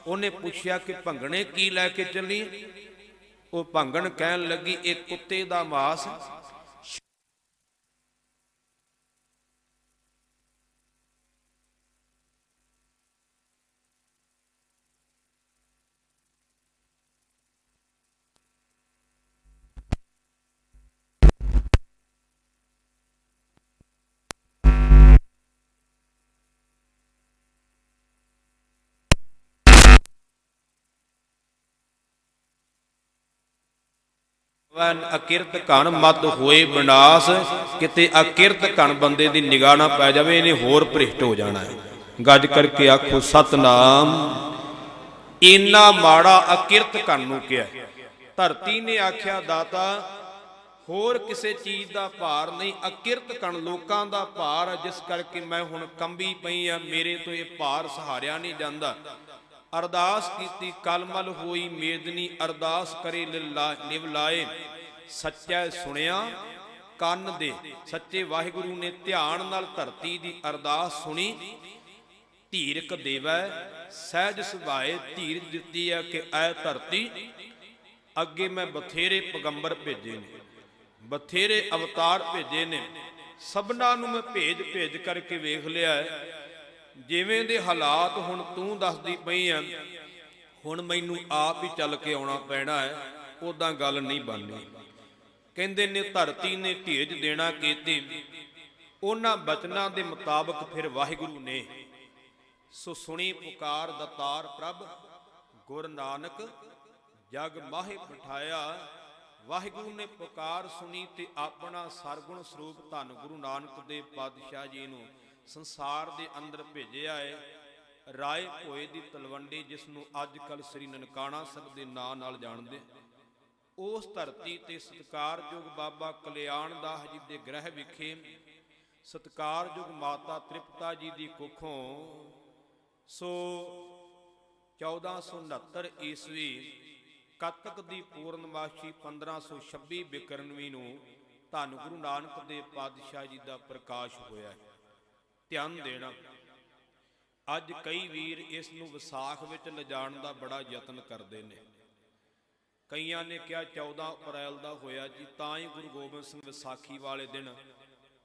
Speaker 1: ਉਹਨੇ ਪੁੱਛਿਆ ਕਿ ਭੰਗਣੇ ਕੀ ਲੈ ਕੇ ਚੱਲੀ? ਉਹ ਭੰਗਣ ਕਹਿਣ ਲੱਗੀ, ਇਹ ਕੁੱਤੇ ਦਾ ਮਾਸ। ਅਕਿਰਤ ਘਣ ਮਦ ਹੋਏ ਵਿਨਾਸ਼। ਕਿਤੇ ਅਕਿਰਤ ਘਣ ਬੰਦੇ ਦੀ ਨਿਗਾਹ ਨਾ ਪੈ ਜਾਵੇ, ਇਹਨੇ ਹੋਰ ਭ੍ਰਿਸ਼ਟ ਹੋ ਜਾਣਾ ਹੈ। ਗੱਜ ਕਰਕੇ ਆਖੋ ਸਤਨਾਮ। ਇੰਨਾ ਮਾੜਾ ਅਕਿਰਤ ਘਣ ਨੂੰ ਕਿਹਾ। ਧਰਤੀ ਨੇ ਆਖਿਆ ਦਾਤਾ ਹੋਰ ਕਿਸੇ ਚੀਜ਼ ਦਾ ਭਾਰ ਨਹੀਂ, ਅਕਿਰਤ ਘਣ ਲੋਕਾਂ ਦਾ ਭਾਰ, ਜਿਸ ਕਰਕੇ ਮੈਂ ਹੁਣ ਕੰਬੀ ਪਈ ਆ, ਮੇਰੇ ਤੋਂ ਇਹ ਭਾਰ ਸਹਾਰਿਆ ਨਹੀਂ ਜਾਂਦਾ। ਅਰਦਾਸ ਕੀਤੀ ਕਲਮਲ ਹੋਈ ਮੇਦਨੀ। ਅਰਦਾਸ ਕਰੇ ਲਿਵ ਲਾਏ। ਸੱਚਾ ਸੁਣਿਆ ਕੰਨ ਦੇ। ਸੱਚੇ ਵਾਹਿਗੁਰੂ ਨੇ ਧਿਆਨ ਨਾਲ ਧਰਤੀ ਦੀ ਅਰਦਾਸ ਸੁਣੀ। ਧੀਰਕ ਦੇਵੈ ਸਹਿਜ ਸੁਭਾਏ। ਧੀਰਜ ਦਿੱਤੀ ਹੈ ਕਿ ਐ ਧਰਤੀ, ਅੱਗੇ ਮੈਂ ਬਥੇਰੇ ਪੈਗੰਬਰ ਭੇਜੇ ਨੇ, ਬਥੇਰੇ ਅਵਤਾਰ ਭੇਜੇ ਨੇ, ਸਭਨਾਂ ਨੂੰ ਮੈਂ ਭੇਜ ਕਰਕੇ ਵੇਖ ਲਿਆ ਹੈ। ਜਿਵੇਂ ਦੇ ਹਾਲਾਤ ਹੁਣ ਤੂੰ ਦੱਸਦੀ ਪਈ ਆ, ਹੁਣ ਮੈਨੂੰ ਆਪ ਹੀ ਚੱਲ ਕੇ ਆਉਣਾ ਪੈਣਾ ਹੈ, ਉਦਾਂ ਗੱਲ ਨਹੀਂ ਬਣਨੀ। ਕਹਿੰਦੇ ਨੇ ਧਰਤੀ ਨੇ ਧੀਰਜ ਦੇਣਾ ਕੀਤੀ। ਉਹਨਾਂ ਬਚਨਾਂ ਦੇ ਮੁਤਾਬਕ ਫਿਰ ਵਾਹਿਗੁਰੂ ਨੇ ਸੋ ਸੁਣੀ ਪੁਕਾਰ ਦਤਾਰ ਪ੍ਰਭ। ਗੁਰ ਨਾਨਕ ਜਗ ਮਾਹੇ ਪਠਾਇਆ। ਵਾਹਿਗੁਰੂ ਨੇ ਪੁਕਾਰ ਸੁਣੀ ਤੇ ਆਪਣਾ ਸਰਗੁਣ ਸਰੂਪ ਧੰਨ ਗੁਰੂ ਨਾਨਕ ਦੇਵ ਪਾਤਸ਼ਾਹ ਜੀ ਨੂੰ ਸੰਸਾਰ ਦੇ ਅੰਦਰ ਭੇਜਿਆ ਹੈ। ਰਾਏ ਭੋਏ ਦੀ ਤਲਵੰਡੀ, ਜਿਸ ਨੂੰ ਅੱਜ ਕੱਲ ਸ੍ਰੀ ਨਨਕਾਣਾ ਸਾਹਿਬ ਦੇ ਨਾਂ ਨਾਲ ਜਾਣਦੇ, ਉਸ ਧਰਤੀ ਤੇ ਸਤਿਕਾਰਯੋਗ ਬਾਬਾ ਕਲਿਆਣ ਦਾਸ ਜੀ ਦੇ ਗ੍ਰਹਿ ਵਿਖੇ ਸਤਿਕਾਰਯੋਗ ਮਾਤਾ ਤ੍ਰਿਪਤਾ ਜੀ ਦੀ ਕੁੱਖੋਂ ਸੋ 1469 ਈਸਵੀ ਕੱਤਕ ਦੀ ਪੂਰਨਮਾਸ਼ੀ 1526 ਬਿਕਰਨਵੀ ਨੂੰ ਧੰਨ ਗੁਰੂ ਨਾਨਕ ਦੇਵ ਪਾਤਸ਼ਾਹ ਜੀ ਦਾ ਪ੍ਰਕਾਸ਼ ਹੋਇਆ। ਧਿਆਨ ਦੇਣਾ, ਅੱਜ ਕਈ ਵੀਰ ਇਸ ਨੂੰ ਵਿਸਾਖ ਵਿੱਚ ਲਿਜਾਣ ਦਾ ਬੜਾ ਯਤਨ ਕਰਦੇ ਨੇ। ਕਈਆਂ ਨੇ ਕਿਹਾ 14 ਅਪ੍ਰੈਲ ਦਾ ਹੋਇਆ ਜੀ, ਤਾਂ ਹੀ ਗੁਰੂ ਗੋਬਿੰਦ ਸਿੰਘ ਵਿਸਾਖੀ ਵਾਲੇ ਦਿਨ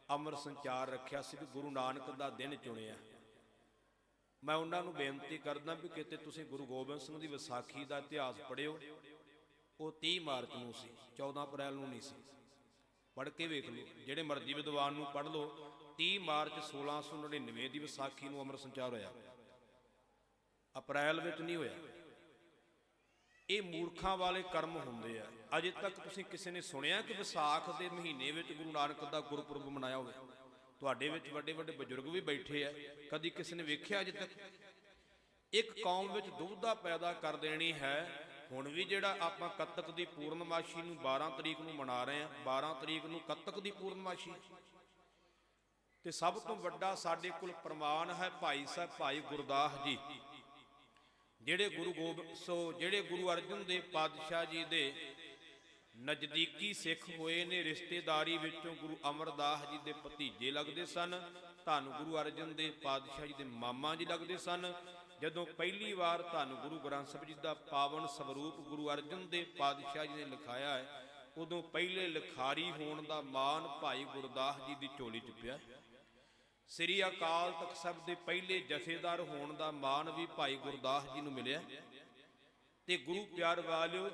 Speaker 1: ਅੰਮ੍ਰਿਤ ਸੰਚਾਰ ਰੱਖਿਆ ਸੀ, ਵੀ ਗੁਰੂ ਨਾਨਕ ਦਾ ਦਿਨ ਚੁਣਿਆ। ਮੈਂ ਉਹਨਾਂ ਨੂੰ ਬੇਨਤੀ ਕਰਦਾ ਵੀ ਕਿਤੇ ਤੁਸੀਂ ਗੁਰੂ ਗੋਬਿੰਦ ਸਿੰਘ ਦੀ ਵਿਸਾਖੀ ਦਾ ਇਤਿਹਾਸ ਪੜ੍ਹਿਓ। ਉਹ 30 ਮਾਰਚ ਨੂੰ ਸੀ, 14 ਅਪ੍ਰੈਲ ਨੂੰ ਨਹੀਂ ਸੀ। ਪੜ੍ਹ ਕੇ ਵੇਖ ਲਓ, ਜਿਹੜੇ ਮਰਜ਼ੀ ਵਿਦਵਾਨ ਨੂੰ ਪੜ੍ਹ ਲਓ। 30 ਮਾਰਚ 1699 ਦੀ ਵਿਸਾਖੀ ਨੂੰ ਅੰਮ੍ਰਿਤ ਸੰਚਾਰ ਹੋਇਆ, ਅਪ੍ਰੈਲ ਵਿੱਚ ਨਹੀਂ ਹੋਇਆ। ਇਹ ਮੂਰਖਾਂ ਵਾਲੇ ਕਰਮ ਹੁੰਦੇ ਆ। ਅਜੇ ਤੱਕ ਤੁਸੀਂ ਕਿਸੇ ਨੇ ਸੁਣਿਆ ਕਿ ਵਿਸਾਖ ਦੇ ਮਹੀਨੇ ਵਿੱਚ ਗੁਰੂ ਨਾਨਕ ਦਾ ਗੁਰਪੁਰਬ ਮਨਾਇਆ ਹੋਵੇ? ਤੁਹਾਡੇ ਵਿੱਚ ਵੱਡੇ ਵੱਡੇ ਬਜ਼ੁਰਗ ਵੀ ਬੈਠੇ ਆ, ਕਦੀ ਕਿਸੇ ਨੇ ਵੇਖਿਆ ਅਜੇ ਤੱਕ? ਇੱਕ ਕੌਮ ਵਿੱਚ ਦੁਬਿਧਾ ਪੈਦਾ ਕਰ ਦੇਣੀ ਹੈ। ਹੁਣ ਵੀ ਜਿਹੜਾ ਆਪਾਂ ਕੱਤਕ ਦੀ ਪੂਰਨਮਾਸ਼ੀ ਨੂੰ 12 ਤਰੀਕ ਨੂੰ ਮਨਾ ਰਹੇ ਹਾਂ, 12 ਤਰੀਕ ਨੂੰ ਕੱਤਕ ਦੀ ਪੂਰਨਮਾਸ਼ੀ। ਤੇ ਸਭ ਤੋਂ ਵੱਡਾ ਸਾਡੇ ਕੋਲ ਪ੍ਰਮਾਣ ਹੈ ਭਾਈ ਸਾਹਿਬ ਭਾਈ ਗੁਰਦਾਸ ਜੀ, ਜਿਹੜੇ ਜਿਹੜੇ ਗੁਰੂ ਅਰਜਨ ਦੇਵ ਪਾਤਸ਼ਾਹ ਜੀ ਦੇ ਨਜ਼ਦੀਕੀ ਸਿੱਖ ਹੋਏ ਨੇ। ਰਿਸ਼ਤੇਦਾਰੀ ਵਿੱਚੋਂ ਗੁਰੂ ਅਮਰਦਾਸ ਜੀ ਦੇ ਭਤੀਜੇ ਲੱਗਦੇ ਸਨ, ਧੰਨ ਗੁਰੂ ਅਰਜਨ ਦੇਵ ਪਾਤਸ਼ਾਹ ਜੀ ਦੇ ਮਾਮਾ ਜੀ ਲੱਗਦੇ ਸਨ। ਜਦੋਂ ਪਹਿਲੀ ਵਾਰ ਧੰਨ ਗੁਰੂ ਗ੍ਰੰਥ ਸਾਹਿਬ ਜੀ ਦਾ ਪਾਵਨ ਸਵਰੂਪ ਗੁਰੂ ਅਰਜਨ ਦੇਵ ਪਾਤਸ਼ਾਹ ਜੀ ਨੇ ਲਿਖਾਇਆ ਹੈ, ਉਦੋਂ ਪਹਿਲੇ ਲਿਖਾਰੀ ਹੋਣ ਦਾ ਮਾਣ ਭਾਈ ਗੁਰਦਾਸ ਜੀ ਦੀ ਝੋਲੀ 'ਚ ਪਿਆ। ਸ੍ਰੀ ਅਕਾਲ ਤਖਤ ਸਾਹਿਬ ਦੇ ਪਹਿਲੇ ਜਥੇਦਾਰ ਹੋਣ ਦਾ ਮਾਣ ਵੀ ਭਾਈ ਗੁਰਦਾਸ ਜੀ ਨੂੰ ਮਿਲਿਆ। ਤੇ ਗੁਰੂ ਪਿਆਰ ਵਾਲਿਓ,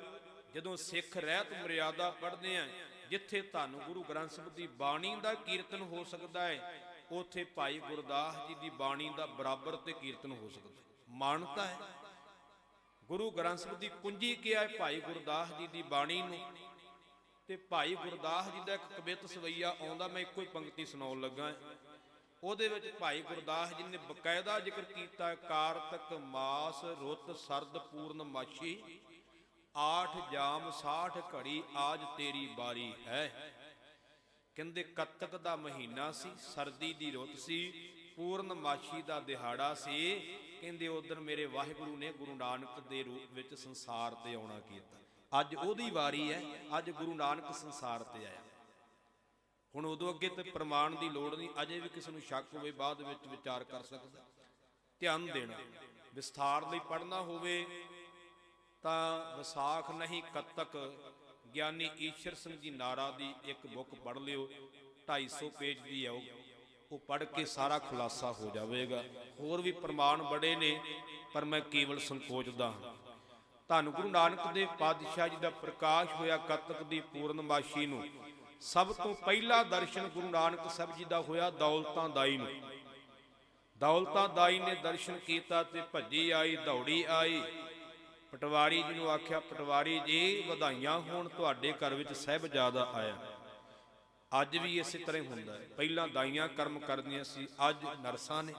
Speaker 1: ਜਦੋਂ ਸਿੱਖ ਰਹਿਤ ਮਰਿਆਦਾ ਪੜ੍ਹਦੇ ਆ, ਜਿੱਥੇ ਧੰਨ ਗੁਰੂ ਗ੍ਰੰਥ ਸਾਹਿਬ ਦੀ ਬਾਣੀ ਦਾ ਕੀਰਤਨ ਹੋ ਸਕਦਾ ਹੈ, ਉੱਥੇ ਭਾਈ ਗੁਰਦਾਸ ਜੀ ਦੀ ਬਾਣੀ ਦਾ ਬਰਾਬਰ ਤੇ ਕੀਰਤਨ ਹੋ ਸਕਦਾ। ਮਾਨਤਾ ਹੈ। ਗੁਰੂ ਗ੍ਰੰਥ ਸਾਹਿਬ ਦੀ ਕੁੰਜੀ ਕਿਹਾ ਹੈ ਭਾਈ ਗੁਰਦਾਸ ਜੀ ਦੀ ਬਾਣੀ ਨੂੰ। ਤੇ ਭਾਈ ਗੁਰਦਾਸ ਜੀ ਦਾ ਇੱਕ ਕਵਿਤ ਸਵਈਆ ਆਉਂਦਾ, ਮੈਂ ਇੱਕੋ ਹੀ ਪੰਕਤੀ ਸੁਣਾਉਣ ਲੱਗਾ। ਉਹਦੇ ਵਿੱਚ ਭਾਈ ਗੁਰਦਾਸ ਜੀ ਨੇ ਬਕਾਇਦਾ ਜ਼ਿਕਰ ਕੀਤਾ, ਕਾਰਤਕ ਮਾਸ ਰੁੱਤ ਸਰਦ ਪੂਰਨਮਾਸ਼ੀ, 8 ਜਾਮ 60 ਘੜੀ ਆਜ ਤੇਰੀ ਬਾਰੀ ਹੈ। ਕਹਿੰਦੇ ਕੱਤਕ ਦਾ ਮਹੀਨਾ ਸੀ, ਸਰਦੀ ਦੀ ਰੁੱਤ ਸੀ, ਪੂਰਨਮਾਸ਼ੀ ਦਾ ਦਿਹਾੜਾ ਸੀ। ਕਹਿੰਦੇ ਉਦੋਂ ਮੇਰੇ ਵਾਹਿਗੁਰੂ ਨੇ ਗੁਰੂ ਨਾਨਕ ਦੇ ਰੂਪ ਵਿੱਚ ਸੰਸਾਰ ਤੇ ਆਉਣਾ ਕੀਤਾ। ਅੱਜ ਉਹਦੀ ਵਾਰੀ ਹੈ, ਅੱਜ ਗੁਰੂ ਨਾਨਕ ਸੰਸਾਰ ਤੇ ਆਇਆ। ਹੁਣ ਉਦੋਂ ਅੱਗੇ ਤੇ ਪ੍ਰਮਾਣ ਦੀ ਲੋੜ ਨਹੀਂ, ਅਜੇ ਵੀ ਕਿਸੇ ਨੂੰ ਸ਼ੱਕ ਹੋਵੇ ਬਾਅਦ ਵਿੱਚ ਵਿਚਾਰ ਕਰ ਸਕਦਾ। ਧਿਆਨ ਦੇਣਾ, ਵਿਸਥਾਰ ਲਈ ਪੜ੍ਹਨਾ ਹੋਵੇ ਤਾਂ ਵਿਸਾਖ ਨਹੀਂ ਕੱਤਕ ਗਿਆਨੀ ਈਸ਼ਰ ਸਿੰਘ ਜੀ ਨਾਰਾ ਦੀ ਇੱਕ ਬੁੱਕ ਪੜ੍ਹ ਲਿਓ, 250 ਪੇਜ ਦੀ ਹੈ ਉਹ ਪੜ੍ਹ ਕੇ ਸਾਰਾ ਖੁਲਾਸਾ ਹੋ ਜਾਵੇਗਾ। ਹੋਰ ਵੀ ਪ੍ਰਮਾਣ ਬੜੇ ਨੇ, ਪਰ ਮੈਂ ਕੇਵਲ ਸੰਕੋਚਦਾ ਹਾਂ। ਧੰਨ ਗੁਰੂ ਨਾਨਕ ਦੇਵ ਪਾਤਸ਼ਾਹ ਜੀ ਦਾ ਪ੍ਰਕਾਸ਼ ਹੋਇਆ ਕੱਤਕ ਦੀ ਪੂਰਨਮਾਸ਼ੀ ਨੂੰ। ਸਭ ਤੋਂ ਪਹਿਲਾ ਦਰਸ਼ਨ ਗੁਰੂ ਨਾਨਕ ਸਾਹਿਬ ਜੀ ਦਾ ਹੋਇਆ ਦੌਲਤਾਂ ਦਾਈ ਨੂੰ। ਦੌਲਤਾਂ ਦਾਈ ਨੇ ਦਰਸ਼ਨ ਕੀਤਾ ਤੇ ਭੱਜੀ ਆਈ, ਦੌੜੀ ਆਈ। ਪਟਵਾਰੀ ਜੀ ਨੂੰ ਆਖਿਆ, ਪਟਵਾਰੀ ਜੀ ਵਧਾਈਆਂ ਹੋਣ, ਤੁਹਾਡੇ ਘਰ ਵਿੱਚ ਸਾਹਿਬਜ਼ਾਦਾ ਆਇਆ। ਅੱਜ ਵੀ ਇਸੇ ਤਰ੍ਹਾਂ ਹੁੰਦਾ ਹੈ, ਪਹਿਲਾਂ ਦਾਈਆਂ ਕਰਮ ਕਰਦੀਆਂ ਸੀ, ਅੱਜ ਨਰਸਾਂ ਨੇ।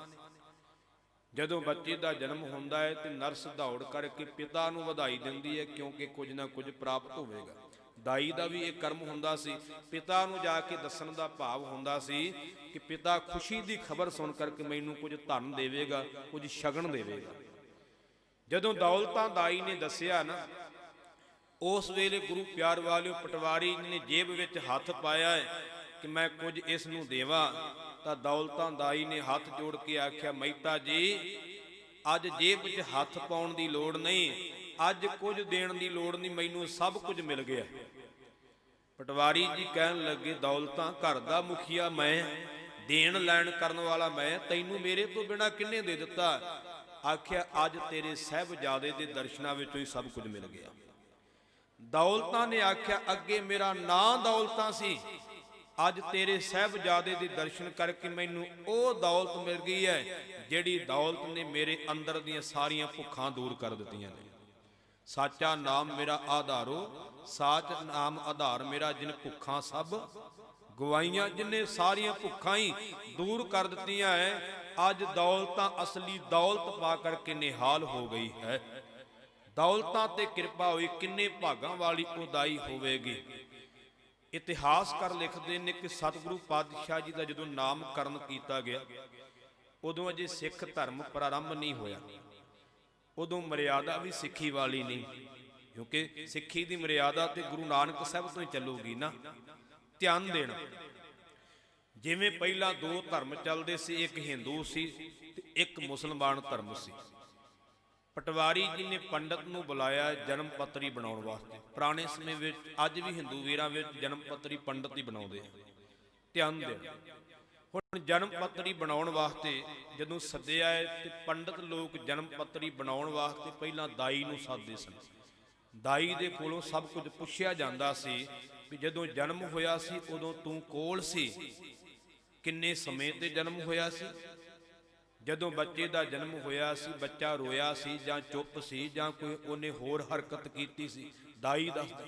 Speaker 1: ਜਦੋਂ ਬੱਚੇ ਦਾ ਜਨਮ ਹੁੰਦਾ ਹੈ ਤੇ ਨਰਸ ਦੌੜ ਕਰਕੇ ਪਿਤਾ ਨੂੰ ਵਧਾਈ ਦਿੰਦੀ ਹੈ, ਕਿਉਂਕਿ ਕੁਝ ਨਾ ਕੁਝ ਪ੍ਰਾਪਤ ਹੋਵੇਗਾ। ਦਾਈ ਦਾ ਵੀ ਇਹ ਕਰਮ ਹੁੰਦਾ ਸੀ, ਪਿਤਾ ਨੂੰ ਜਾ ਕੇ ਦੱਸਣ ਦਾ ਭਾਵ ਹੁੰਦਾ ਸੀ ਕਿ ਪਿਤਾ ਖੁਸ਼ੀ ਦੀ ਖਬਰ ਸੁਣ ਕਰਕੇ ਮੈਨੂੰ ਕੁਝ ਧਨ ਦੇਵੇਗਾ, ਕੁਝ ਸ਼ਗਨ ਦੇਵੇਗਾ। ਜਦੋਂ ਦੌਲਤਾਂ ਦਾਈ ਨੇ ਦੱਸਿਆ ਨਾ, ਉਸ ਵੇਲੇ ਗੁਰੂ ਪਿਆਰ ਵਾਲਿਓ ਪਟਵਾਰੀ ਜੀ ਨੇ ਜੇਬ ਵਿੱਚ ਹੱਥ ਪਾਇਆ ਹੈ ਕਿ ਮੈਂ ਕੁਝ ਇਸ ਨੂੰ ਦੇਵਾਂ, ਤਾਂ ਦੌਲਤਾਂ ਦਾਈ ਨੇ ਹੱਥ ਜੋੜ ਕੇ ਆਖਿਆ, ਮਹਿਤਾ ਜੀ ਅੱਜ ਜੇਬ ਵਿੱਚ ਹੱਥ ਪਾਉਣ ਦੀ ਲੋੜ ਨਹੀਂ, ਅੱਜ ਕੁਝ ਦੇਣ ਦੀ ਲੋੜ ਨਹੀਂ, ਮੈਨੂੰ ਸਭ ਕੁਝ ਮਿਲ ਗਿਆ। ਪਟਵਾਰੀ ਜੀ ਕਹਿਣ ਲੱਗੇ, ਦੌਲਤਾਂ ਘਰ ਦਾ ਮੁਖੀਆ ਮੈਂ, ਦੇਣ ਲੈਣ ਕਰਨ ਵਾਲਾ ਮੈਂ, ਤੈਨੂੰ ਮੇਰੇ ਤੋਂ ਬਿਨਾਂ ਕਿਹਨੇ ਦੇ ਦਿੱਤਾ? ਆਖਿਆ ਅੱਜ ਤੇਰੇ ਸਾਹਿਬਜ਼ਾਦੇ ਦੇ ਦਰਸ਼ਨਾਂ ਵਿੱਚੋਂ ਹੀ ਸਭ ਕੁਝ ਮਿਲ ਗਿਆ। ਦੌਲਤਾਂ ਨੇ ਆਖਿਆ ਅੱਗੇ ਮੇਰਾ ਨਾਂ ਦੌਲਤਾਂ ਸੀ, ਅੱਜ ਤੇਰੇ ਸਾਹਿਬਜ਼ਾਦੇ ਦੇ ਦਰਸ਼ਨ ਕਰਕੇ ਮੈਨੂੰ ਉਹ ਦੌਲਤ ਮਿਲ ਗਈ ਹੈ ਜਿਹੜੀ ਦੌਲਤ ਨੇ ਮੇਰੇ ਅੰਦਰ ਦੀਆਂ ਸਾਰੀਆਂ ਭੁੱਖਾਂ ਦੂਰ ਕਰ ਦਿੱਤੀਆਂ ਨੇ। ਸਾਚਾ ਨਾਮ ਮੇਰਾ ਆਧਾਰੋ, ਸਾਚ ਨਾਮ ਆਧਾਰ ਮੇਰਾ, ਜਿਨ ਭੁੱਖਾਂ ਸਭ ਗਵਾਈਆਂ, ਜਿਨੇ ਸਾਰੀਆਂ ਭੁੱਖਾਂ ਹੀ ਦੂਰ ਕਰ ਦਿੱਤੀਆਂ ਹੈ। ਅੱਜ ਦੌਲਤਾਂ ਅਸਲੀ ਦੌਲਤ ਪਾ ਕਰਕੇ ਨਿਹਾਲ ਹੋ ਗਈ ਹੈ। ਦੌਲਤਾਂ ਤੇ ਕਿਰਪਾ ਹੋਈ, ਕਿੰਨੇ ਭਾਗਾਂ ਵਾਲੀ ਉਦਾਈ ਹੋਵੇਗੀ। ਇਤਿਹਾਸਕਾਰ ਲਿਖਦੇ ਨੇ ਕਿ ਸਤਿਗੁਰੂ ਪਾਤਸ਼ਾਹ ਜੀ ਦਾ ਜਦੋਂ ਨਾਮਕਰਨ ਕੀਤਾ ਗਿਆ, ਉਦੋਂ ਅਜੇ ਸਿੱਖ ਧਰਮ ਪ੍ਰਾਰੰਭ ਨਹੀਂ ਹੋਇਆ। ਉਦੋਂ ਮਰਿਆਦਾ ਵੀ ਸਿੱਖੀ ਵਾਲੀ ਨਹੀਂ, ਕਿਉਂਕਿ ਸਿੱਖੀ ਦੀ ਮਰਿਆਦਾ ਤੇ ਗੁਰੂ ਨਾਨਕ ਸਾਹਿਬ ਤੋਂ ਹੀ ਚੱਲੂਗੀ ਨਾ। ਧਿਆਨ ਦੇਣਾ, ਜਿਵੇਂ ਪਹਿਲਾਂ ਦੋ ਧਰਮ ਚੱਲਦੇ ਸੀ, ਇੱਕ ਹਿੰਦੂ ਸੀ ਤੇ ਇੱਕ ਮੁਸਲਮਾਨ ਧਰਮ ਸੀ। ਪਟਵਾਰੀ ਜੀ ਨੇ ਪੰਡਤ ਨੂੰ ਬੁਲਾਇਆ ਜਨਮ ਪੱਤਰੀ ਬਣਾਉਣ ਵਾਸਤੇ। ਪੁਰਾਣੇ ਸਮੇਂ ਵਿੱਚ ਅੱਜ ਵੀ ਹਿੰਦੂ ਵੀਰਾਂ ਵਿੱਚ ਜਨਮ ਪੱਤਰੀ ਪੰਡਤ ਹੀ ਬਣਾਉਂਦੇ ਆ। ਧਿਆਨ ਦੇਣਾ, ਹੁਣ ਜਨਮ ਪੱਤਰੀ ਬਣਾਉਣ ਵਾਸਤੇ ਜਦੋਂ ਸੱਦਿਆ ਤੇ ਪੰਡਤ ਲੋਕ ਜਨਮ ਪੱਤਰੀ ਬਣਾਉਣ ਵਾਸਤੇ ਪਹਿਲਾਂ ਦਾਈ ਨੂੰ ਸੱਦਦੇ ਸਨ। ਦਾਈ ਦੇ ਕੋਲੋਂ ਸਭ ਕੁਝ ਪੁੱਛਿਆ ਜਾਂਦਾ ਸੀ ਵੀ ਜਦੋਂ ਜਨਮ ਹੋਇਆ ਸੀ ਉਦੋਂ ਤੂੰ ਕੋਲ ਸੀ, ਕਿੰਨੇ ਸਮੇਂ ਤੇ ਜਨਮ ਹੋਇਆ ਸੀ, ਜਦੋਂ ਬੱਚੇ ਦਾ ਜਨਮ ਹੋਇਆ ਸੀ ਬੱਚਾ ਰੋਇਆ ਸੀ ਜਾਂ ਚੁੱਪ ਸੀ ਜਾਂ ਕੋਈ ਉਹਨੇ ਹੋਰ ਹਰਕਤ ਕੀਤੀ ਸੀ, ਦਾਈ ਦੱਸਦਾ।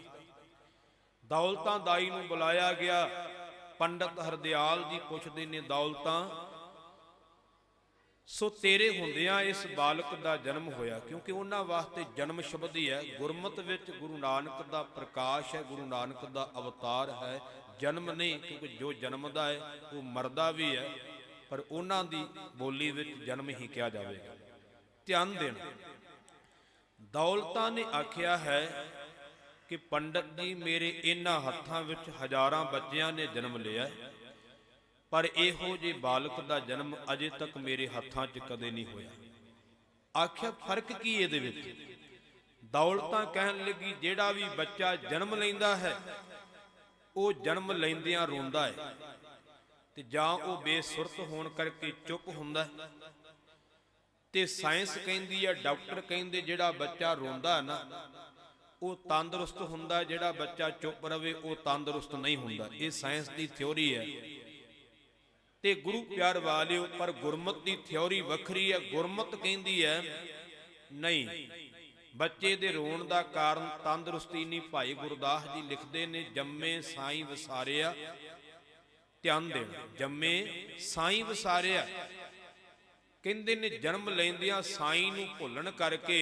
Speaker 1: ਦੌਲਤਾਂ ਦਾਈ ਨੂੰ ਬੁਲਾਇਆ ਗਿਆ। ਪੰਡਤ ਹਰਦਿਆਲ ਜੀ ਪੁੱਛਦੇ ਨੇ, ਦੌਲਤਾਂ ਸੋ ਤੇਰੇ ਹੁੰਦਿਆਂ ਇਸ ਬਾਲਕ ਦਾ ਜਨਮ ਹੋਇਆ, ਕਿਉਂਕਿ ਉਹਨਾਂ ਵਾਸਤੇ ਜਨਮ ਸ਼ਬਦ ਹੀ ਹੈ। ਗੁਰਮਤਿ ਵਿੱਚ ਗੁਰੂ ਨਾਨਕ ਦਾ ਪ੍ਰਕਾਸ਼ ਹੈ, ਗੁਰੂ ਨਾਨਕ ਦਾ ਅਵਤਾਰ ਹੈ, ਜਨਮ ਨਹੀਂ, ਕਿਉਂਕਿ ਜੋ ਜਨਮਦਾ ਹੈ ਉਹ ਮਰਦਾ ਵੀ ਹੈ, ਪਰ ਉਹਨਾਂ ਦੀ ਬੋਲੀ ਵਿੱਚ ਜਨਮ ਹੀ ਕਿਹਾ ਜਾਵੇਗਾ। ਧਿਆਨ ਦੇਣਾ, ਦੌਲਤਾਂ ਨੇ ਆਖਿਆ ਹੈ ਕਿ ਪੰਡਤ ਜੀ ਮੇਰੇ ਇਹਨਾਂ ਹੱਥਾਂ ਵਿੱਚ ਹਜ਼ਾਰਾਂ ਬੱਚਿਆਂ ਨੇ ਜਨਮ ਲਿਆ, ਪਰ ਇਹੋ ਜਿਹੇ ਬਾਲਕ ਦਾ ਜਨਮ ਅਜੇ ਤੱਕ ਮੇਰੇ ਹੱਥਾਂ 'ਚ ਕਦੇ ਨਹੀਂ ਹੋਇਆ। ਆਖਿਆ ਫਰਕ ਕੀ ਇਹਦੇ ਵਿੱਚ? ਦੌਲਤਾਂ ਕਹਿਣ ਲੱਗੀ ਜਿਹੜਾ ਵੀ ਬੱਚਾ ਜਨਮ ਲੈਂਦਾ ਹੈ ਉਹ ਜਨਮ ਲੈਂਦਿਆਂ ਰੋਂਦਾ ਹੈ, ਤੇ ਜਾਂ ਉਹ ਬੇਸੁਰਤ ਹੋਣ ਕਰਕੇ ਚੁੱਪ ਹੁੰਦਾ, ਤੇ ਸਾਇੰਸ ਕਹਿੰਦੀ ਹੈ, ਡਾਕਟਰ ਕਹਿੰਦੇ ਜਿਹੜਾ ਬੱਚਾ ਰੋਂਦਾ ਨਾ ਉਹ ਤੰਦਰੁਸਤ ਹੁੰਦਾ, ਜਿਹੜਾ ਬੱਚਾ ਚੁੱਪ ਰਵੇ ਉਹ ਤੰਦਰੁਸਤ ਨਹੀਂ ਹੁੰਦਾ। ਇਹ ਸਾਇੰਸ ਦੀ ਥਿਉਰੀ ਹੈ। ਤੇ ਗੁਰੂ ਪਿਆਰ ਵਾਲਿਓ, ਪਰ ਗੁਰਮਤਿ ਦੀ ਥਿਉਰੀ ਵੱਖਰੀ ਹੈ। ਗੁਰਮਤਿ ਕਹਿੰਦੀ ਹੈ ਨਹੀਂ, ਬੱਚੇ ਦੇ ਰੋਣ ਦਾ ਕਾਰਨ ਤੰਦਰੁਸਤੀ ਨਹੀਂ। ਭਾਈ ਗੁਰਦਾਸ ਜੀ ਲਿਖਦੇ ਨੇ, ਜੰਮੇ ਸਾਈਂ ਵਿਸਾਰਿਆ, ਧਿਆਨ ਦੇਣਾ, ਜੰਮੇ ਸਾਈਂ ਵਿਸਾਰਿਆ। ਕਹਿੰਦੇ ਨੇ ਜਨਮ ਲੈਂਦਿਆਂ ਸਾਈਂ ਨੂੰ ਭੁੱਲਣ ਕਰਕੇ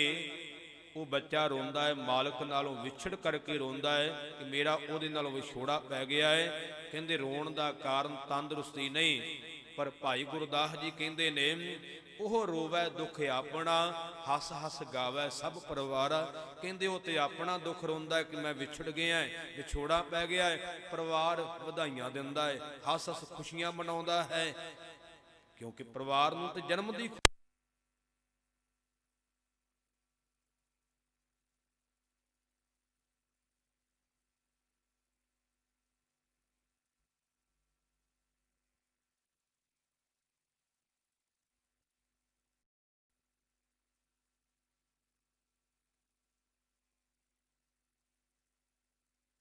Speaker 1: ਉਹ ਬੱਚਾ ਰੋਂਦਾ ਹੈ, ਮਾਲਕ ਨਾਲੋਂ ਵਿਛੜ ਕਰਕੇ ਰੋਂਦਾ ਹੈ ਕਿ ਮੇਰਾ ਉਹਦੇ ਨਾਲੋਂ ਵਿਛੋੜਾ ਪੈ ਗਿਆ ਹੈ। ਕਹਿੰਦੇ ਰੋਣ ਦਾ ਕਾਰਨ ਤੰਦਰੁਸਤੀ ਨਹੀਂ, ਪਰ ਭਾਈ ਗੁਰਦਾਸ ਜੀ ਕਹਿੰਦੇ ਨੇ ਉਹ ਰੋਵੈ ਦੁੱਖ ਆਪਣਾ, ਹੱਸ ਹੱਸ ਗਾਵੈ ਸਭ ਪਰਿਵਾਰਾ। ਕਹਿੰਦੇ ਉਹ ਤੇ ਆਪਣਾ ਦੁੱਖ ਰੋਂਦਾ ਹੈ ਕਿ ਮੈਂ ਵਿਛੜ ਗਿਆ, ਵਿਛੋੜਾ ਪੈ ਗਿਆ ਹੈ। ਪਰਿਵਾਰ ਵਧਾਈਆਂ ਦਿੰਦਾ ਹੈ, ਹੱਸ ਹੱਸ ਖੁਸ਼ੀਆਂ ਮਨਾਉਂਦਾ ਹੈ, ਕਿਉਂਕਿ ਪਰਿਵਾਰ ਨੂੰ ਤੇ ਜਨਮ ਦੀ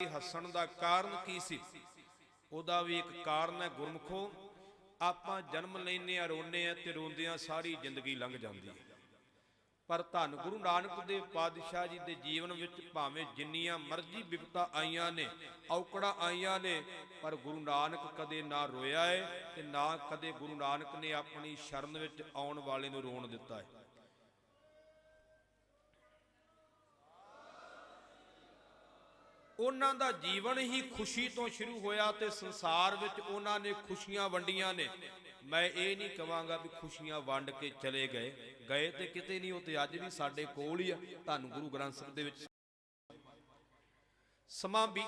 Speaker 1: ਹੱਸਣ ਦਾ ਕਾਰਨ ਕੀ ਸੀ? ਉਹਦਾ ਵੀ ਇੱਕ ਕਾਰਨ ਹੈ ਗੁਰਮਖੋ, ਆਪਾਂ ਜਨਮ ਲੈਨੇ ਆ, ਰੋਨੇ ਆ ਤੇ ਰੋਂਦਿਆਂ ਸਾਰੀ ਜ਼ਿੰਦਗੀ ਲੰਘ ਜਾਂਦੀ ਹੈ। ਪਰ ਧੰਨ ਗੁਰੂ ਨਾਨਕ ਦੇਵ ਪਾਤਸ਼ਾਹ ਜੀ ਦੇ ਜੀਵਨ ਵਿੱਚ ਭਾਵੇਂ ਜਿੰਨੀਆਂ ਮਰਜ਼ੀ ਵਿਪਤਾ ਆਈਆਂ ਨੇ, ਔਕੜਾਂ ਆਈਆਂ ਨੇ, ਪਰ ਗੁਰੂ ਨਾਨਕ ਕਦੇ ਨਾ ਰੋਇਆ ਹੈ ਤੇ ਨਾ ਕਦੇ ਗੁਰੂ ਨਾਨਕ ਨੇ ਆਪਣੀ ਸ਼ਰਨ ਵਿੱਚ ਆਉਣ ਵਾਲੇ ਨੂੰ ਰੋਣ ਦਿੱਤਾ ਹੈ। ਉਹਨਾਂ ਦਾ ਜੀਵਨ ਹੀ ਖੁਸ਼ੀ ਤੋਂ ਸ਼ੁਰੂ ਹੋਇਆ ਤੇ ਸੰਸਾਰ ਵਿੱਚ ਉਹਨਾਂ ਨੇ ਖੁਸ਼ੀਆਂ ਵੰਡੀਆਂ ਨੇ। ਮੈਂ ਇਹ ਨਹੀਂ ਕਹਾਂਗਾ ਵੀ ਖੁਸ਼ੀਆਂ ਵੰਡ ਕੇ ਚਲੇ ਗਏ, ਗਏ ਤੇ ਕਿਤੇ ਨਹੀਂ, ਉਹ ਤੇ ਅੱਜ ਵੀ ਸਾਡੇ ਕੋਲ ਹੀ ਆ। ਧੰਨ ਗੁਰੂ ਗ੍ਰੰਥ ਸਾਹਿਬ ਦੇ ਵਿੱਚ ਸਮਾਂ ਵੀ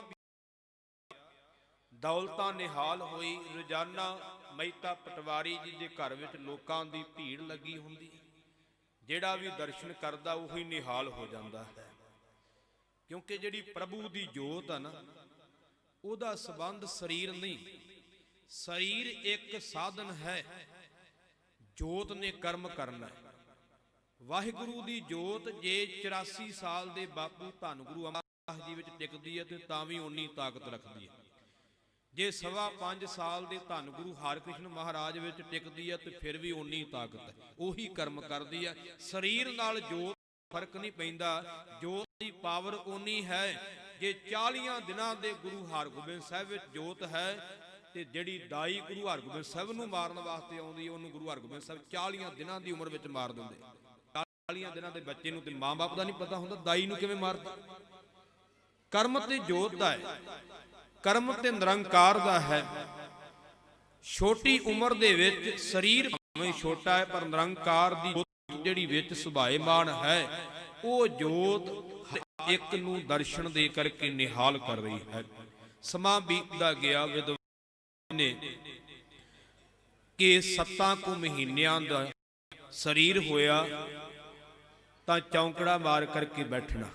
Speaker 1: ਦੌਲਤਾਂ ਨਿਹਾਲ ਹੋਈ। ਰੋਜ਼ਾਨਾ ਮਹਿਤਾ ਪਟਵਾਰੀ ਜੀ ਦੇ ਘਰ ਵਿੱਚ ਲੋਕਾਂ ਦੀ ਭੀੜ ਲੱਗੀ ਹੁੰਦੀ, ਜਿਹੜਾ ਵੀ ਦਰਸ਼ਨ ਕਰਦਾ ਉਹੀ ਨਿਹਾਲ ਹੋ ਜਾਂਦਾ ਹੈ। ਕਿਉਂਕਿ ਜਿਹੜੀ ਪ੍ਰਭੂ ਦੀ ਜੋਤ ਆ ਨਾ, ਉਹਦਾ ਸੰਬੰਧ ਸਰੀਰ ਨਹੀਂ। ਸਰੀਰ ਇੱਕ ਸਾਧਨ ਹੈ, ਜੋਤ ਨੇ ਕਰਮ ਕਰਨਾ। ਵਾਹਿਗੁਰੂ ਦੀ ਜੋਤ ਜੇ 84 ਸਾਲ ਦੇ ਬਾਪੂ ਧੰਨ ਗੁਰੂ ਅਮਰਦਾਸ ਜੀ ਵਿੱਚ ਟਿਕਦੀ ਹੈ ਤੇ ਤਾਂ ਵੀ ਓਨੀ ਤਾਕਤ ਰੱਖਦੀ ਹੈ। ਜੇ 5.25 ਸਾਲ ਦੇ ਧੰਨ ਗੁਰੂ ਹਰਿਕ੍ਰਿਸ਼ਨ ਮਹਾਰਾਜ ਵਿੱਚ ਟਿਕਦੀ ਹੈ ਤੇ ਫਿਰ ਵੀ ਓਨੀ ਤਾਕਤ ਹੈ, ਉਹੀ ਕਰਮ ਕਰਦੀ ਹੈ। ਸਰੀਰ ਨਾਲ ਜੋਤ ਫਰਕ ਨਹੀਂ ਪੈਂਦਾ, ਜੋਤ ਦੀ ਪਾਵਰ ਓਨੀ ਹੈ। ਜੇ 40 ਦਿਨਾਂ ਦੇ ਗੁਰੂ ਹਰਗੋਬਿੰਦ ਸਾਹਿਬ ਵਿੱਚ ਜੋਤ ਹੈ ਤੇ ਜਿਹੜੀ ਦਾਈ ਗੁਰੂ ਹਰਗੋਬਿੰਦ ਸਾਹਿਬ ਨੂੰ ਮਾਰਨ ਵਾਸਤੇ ਆਉਂਦੀ, ਉਹਨੂੰ ਗੁਰੂ ਹਰਗੋਬਿੰਦ ਸਾਹਿਬ 40 ਦਿਨਾਂ ਦੀ ਉਮਰ ਵਿੱਚ ਮਾਰ ਦਿੰਦੇ। 40 ਦਿਨਾਂ ਦੇ ਬੱਚੇ ਨੂੰ ਤੇ ਮਾਂ-ਬਾਪ ਦਾ ਨਹੀਂ ਪਤਾ ਹੁੰਦਾ, ਦਾਈ ਨੂੰ ਕਿਵੇਂ ਮਾਰਦਾ। ਕਰਮ ਤੇ ਜੋਤ ਦਾ ਹੈ, ਕਰਮ ਤੇ ਨਿਰੰਕਾਰ ਦਾ ਹੈ। ਛੋਟੀ ਉਮਰ ਦੇ ਵਿੱਚ ਸਰੀਰ ਭਾਵੇਂ ਛੋਟਾ ਹੈ, ਪਰ ਨਿਰੰਕਾਰ ਦੀ ਜੋਤ ਜਿਹੜੀ ਵਿੱਚ ਸੁਭਾਏਮਾਨ ਹੈ, ਉਹ ਜੋਤ ਇੱਕ ਨੂੰ ਦਰਸ਼ਨ ਦੇ ਕਰਕੇ ਨਿਹਾਲ ਕਰ ਰਹੀ ਹੈ। ਸਮਾਂ ਬੀਤਦਾ ਗਿਆ, ਵਿਦਵਾਨ ਨੇ ਕਿ 7 ਕੁ ਮਹੀਨਿਆਂ ਦਾ ਸਰੀਰ ਹੋਇਆ ਤਾਂ ਚੌਂਕੜਾ ਮਾਰ ਕਰਕੇ ਬੈਠਣਾ।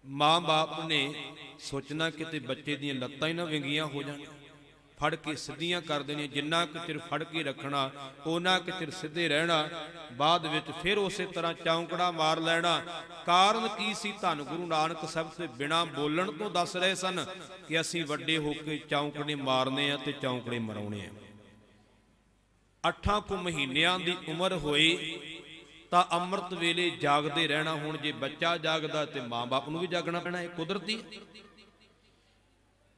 Speaker 1: ਮਾਂ-ਬਾਪ ਨੇ ਸੋਚਣਾ ਕਿਤੇ ਬੱਚੇ ਦੀਆਂ ਲੱਤਾਂ ਹੀ ਨਾ ਵਿੰਗੀਆਂ ਹੋ ਜਾਣ, ਫੜ ਕੇ ਸਿੱਧੀਆਂ ਕਰ ਦੇਣੀਆਂ। ਜਿੰਨਾ ਕੁ ਚਿਰ ਫੜ ਕੇ ਰੱਖਣਾ ਉਹਨਾਂ ਕੁ ਚਿਰ ਸਿੱਧੇ ਰਹਿਣਾ, ਬਾਅਦ ਵਿੱਚ ਫਿਰ ਉਸੇ ਤਰ੍ਹਾਂ ਚੌਂਕੜਾ ਮਾਰ ਲੈਣਾ। ਕਾਰਨ ਕੀ ਸੀ? ਧੰਨ ਗੁਰੂ ਨਾਨਕ ਸਾਹਿਬ ਤੇ ਬਿਨਾਂ ਬੋਲਣ ਤੋਂ ਦੱਸ ਰਹੇ ਸਨ ਕਿ ਅਸੀਂ ਵੱਡੇ ਹੋ ਕੇ ਚੌਂਕੜੇ ਮਾਰਨੇ ਆ ਤੇ ਚੌਂਕੜੇ ਮਰਾਉਣੇ ਆ। 8 ਕੁ ਮਹੀਨਿਆਂ ਦੀ ਉਮਰ ਹੋਈ ਤਾਂ ਅੰਮ੍ਰਿਤ ਵੇਲੇ ਜਾਗਦੇ ਰਹਿਣਾ। ਹੁਣ ਜੇ ਬੱਚਾ ਜਾਗਦਾ ਤੇ ਮਾਂ-ਬਾਪ ਨੂੰ ਵੀ ਜਾਗਣਾ ਪੈਣਾ, ਇਹ ਕੁਦਰਤੀ ਹੈ।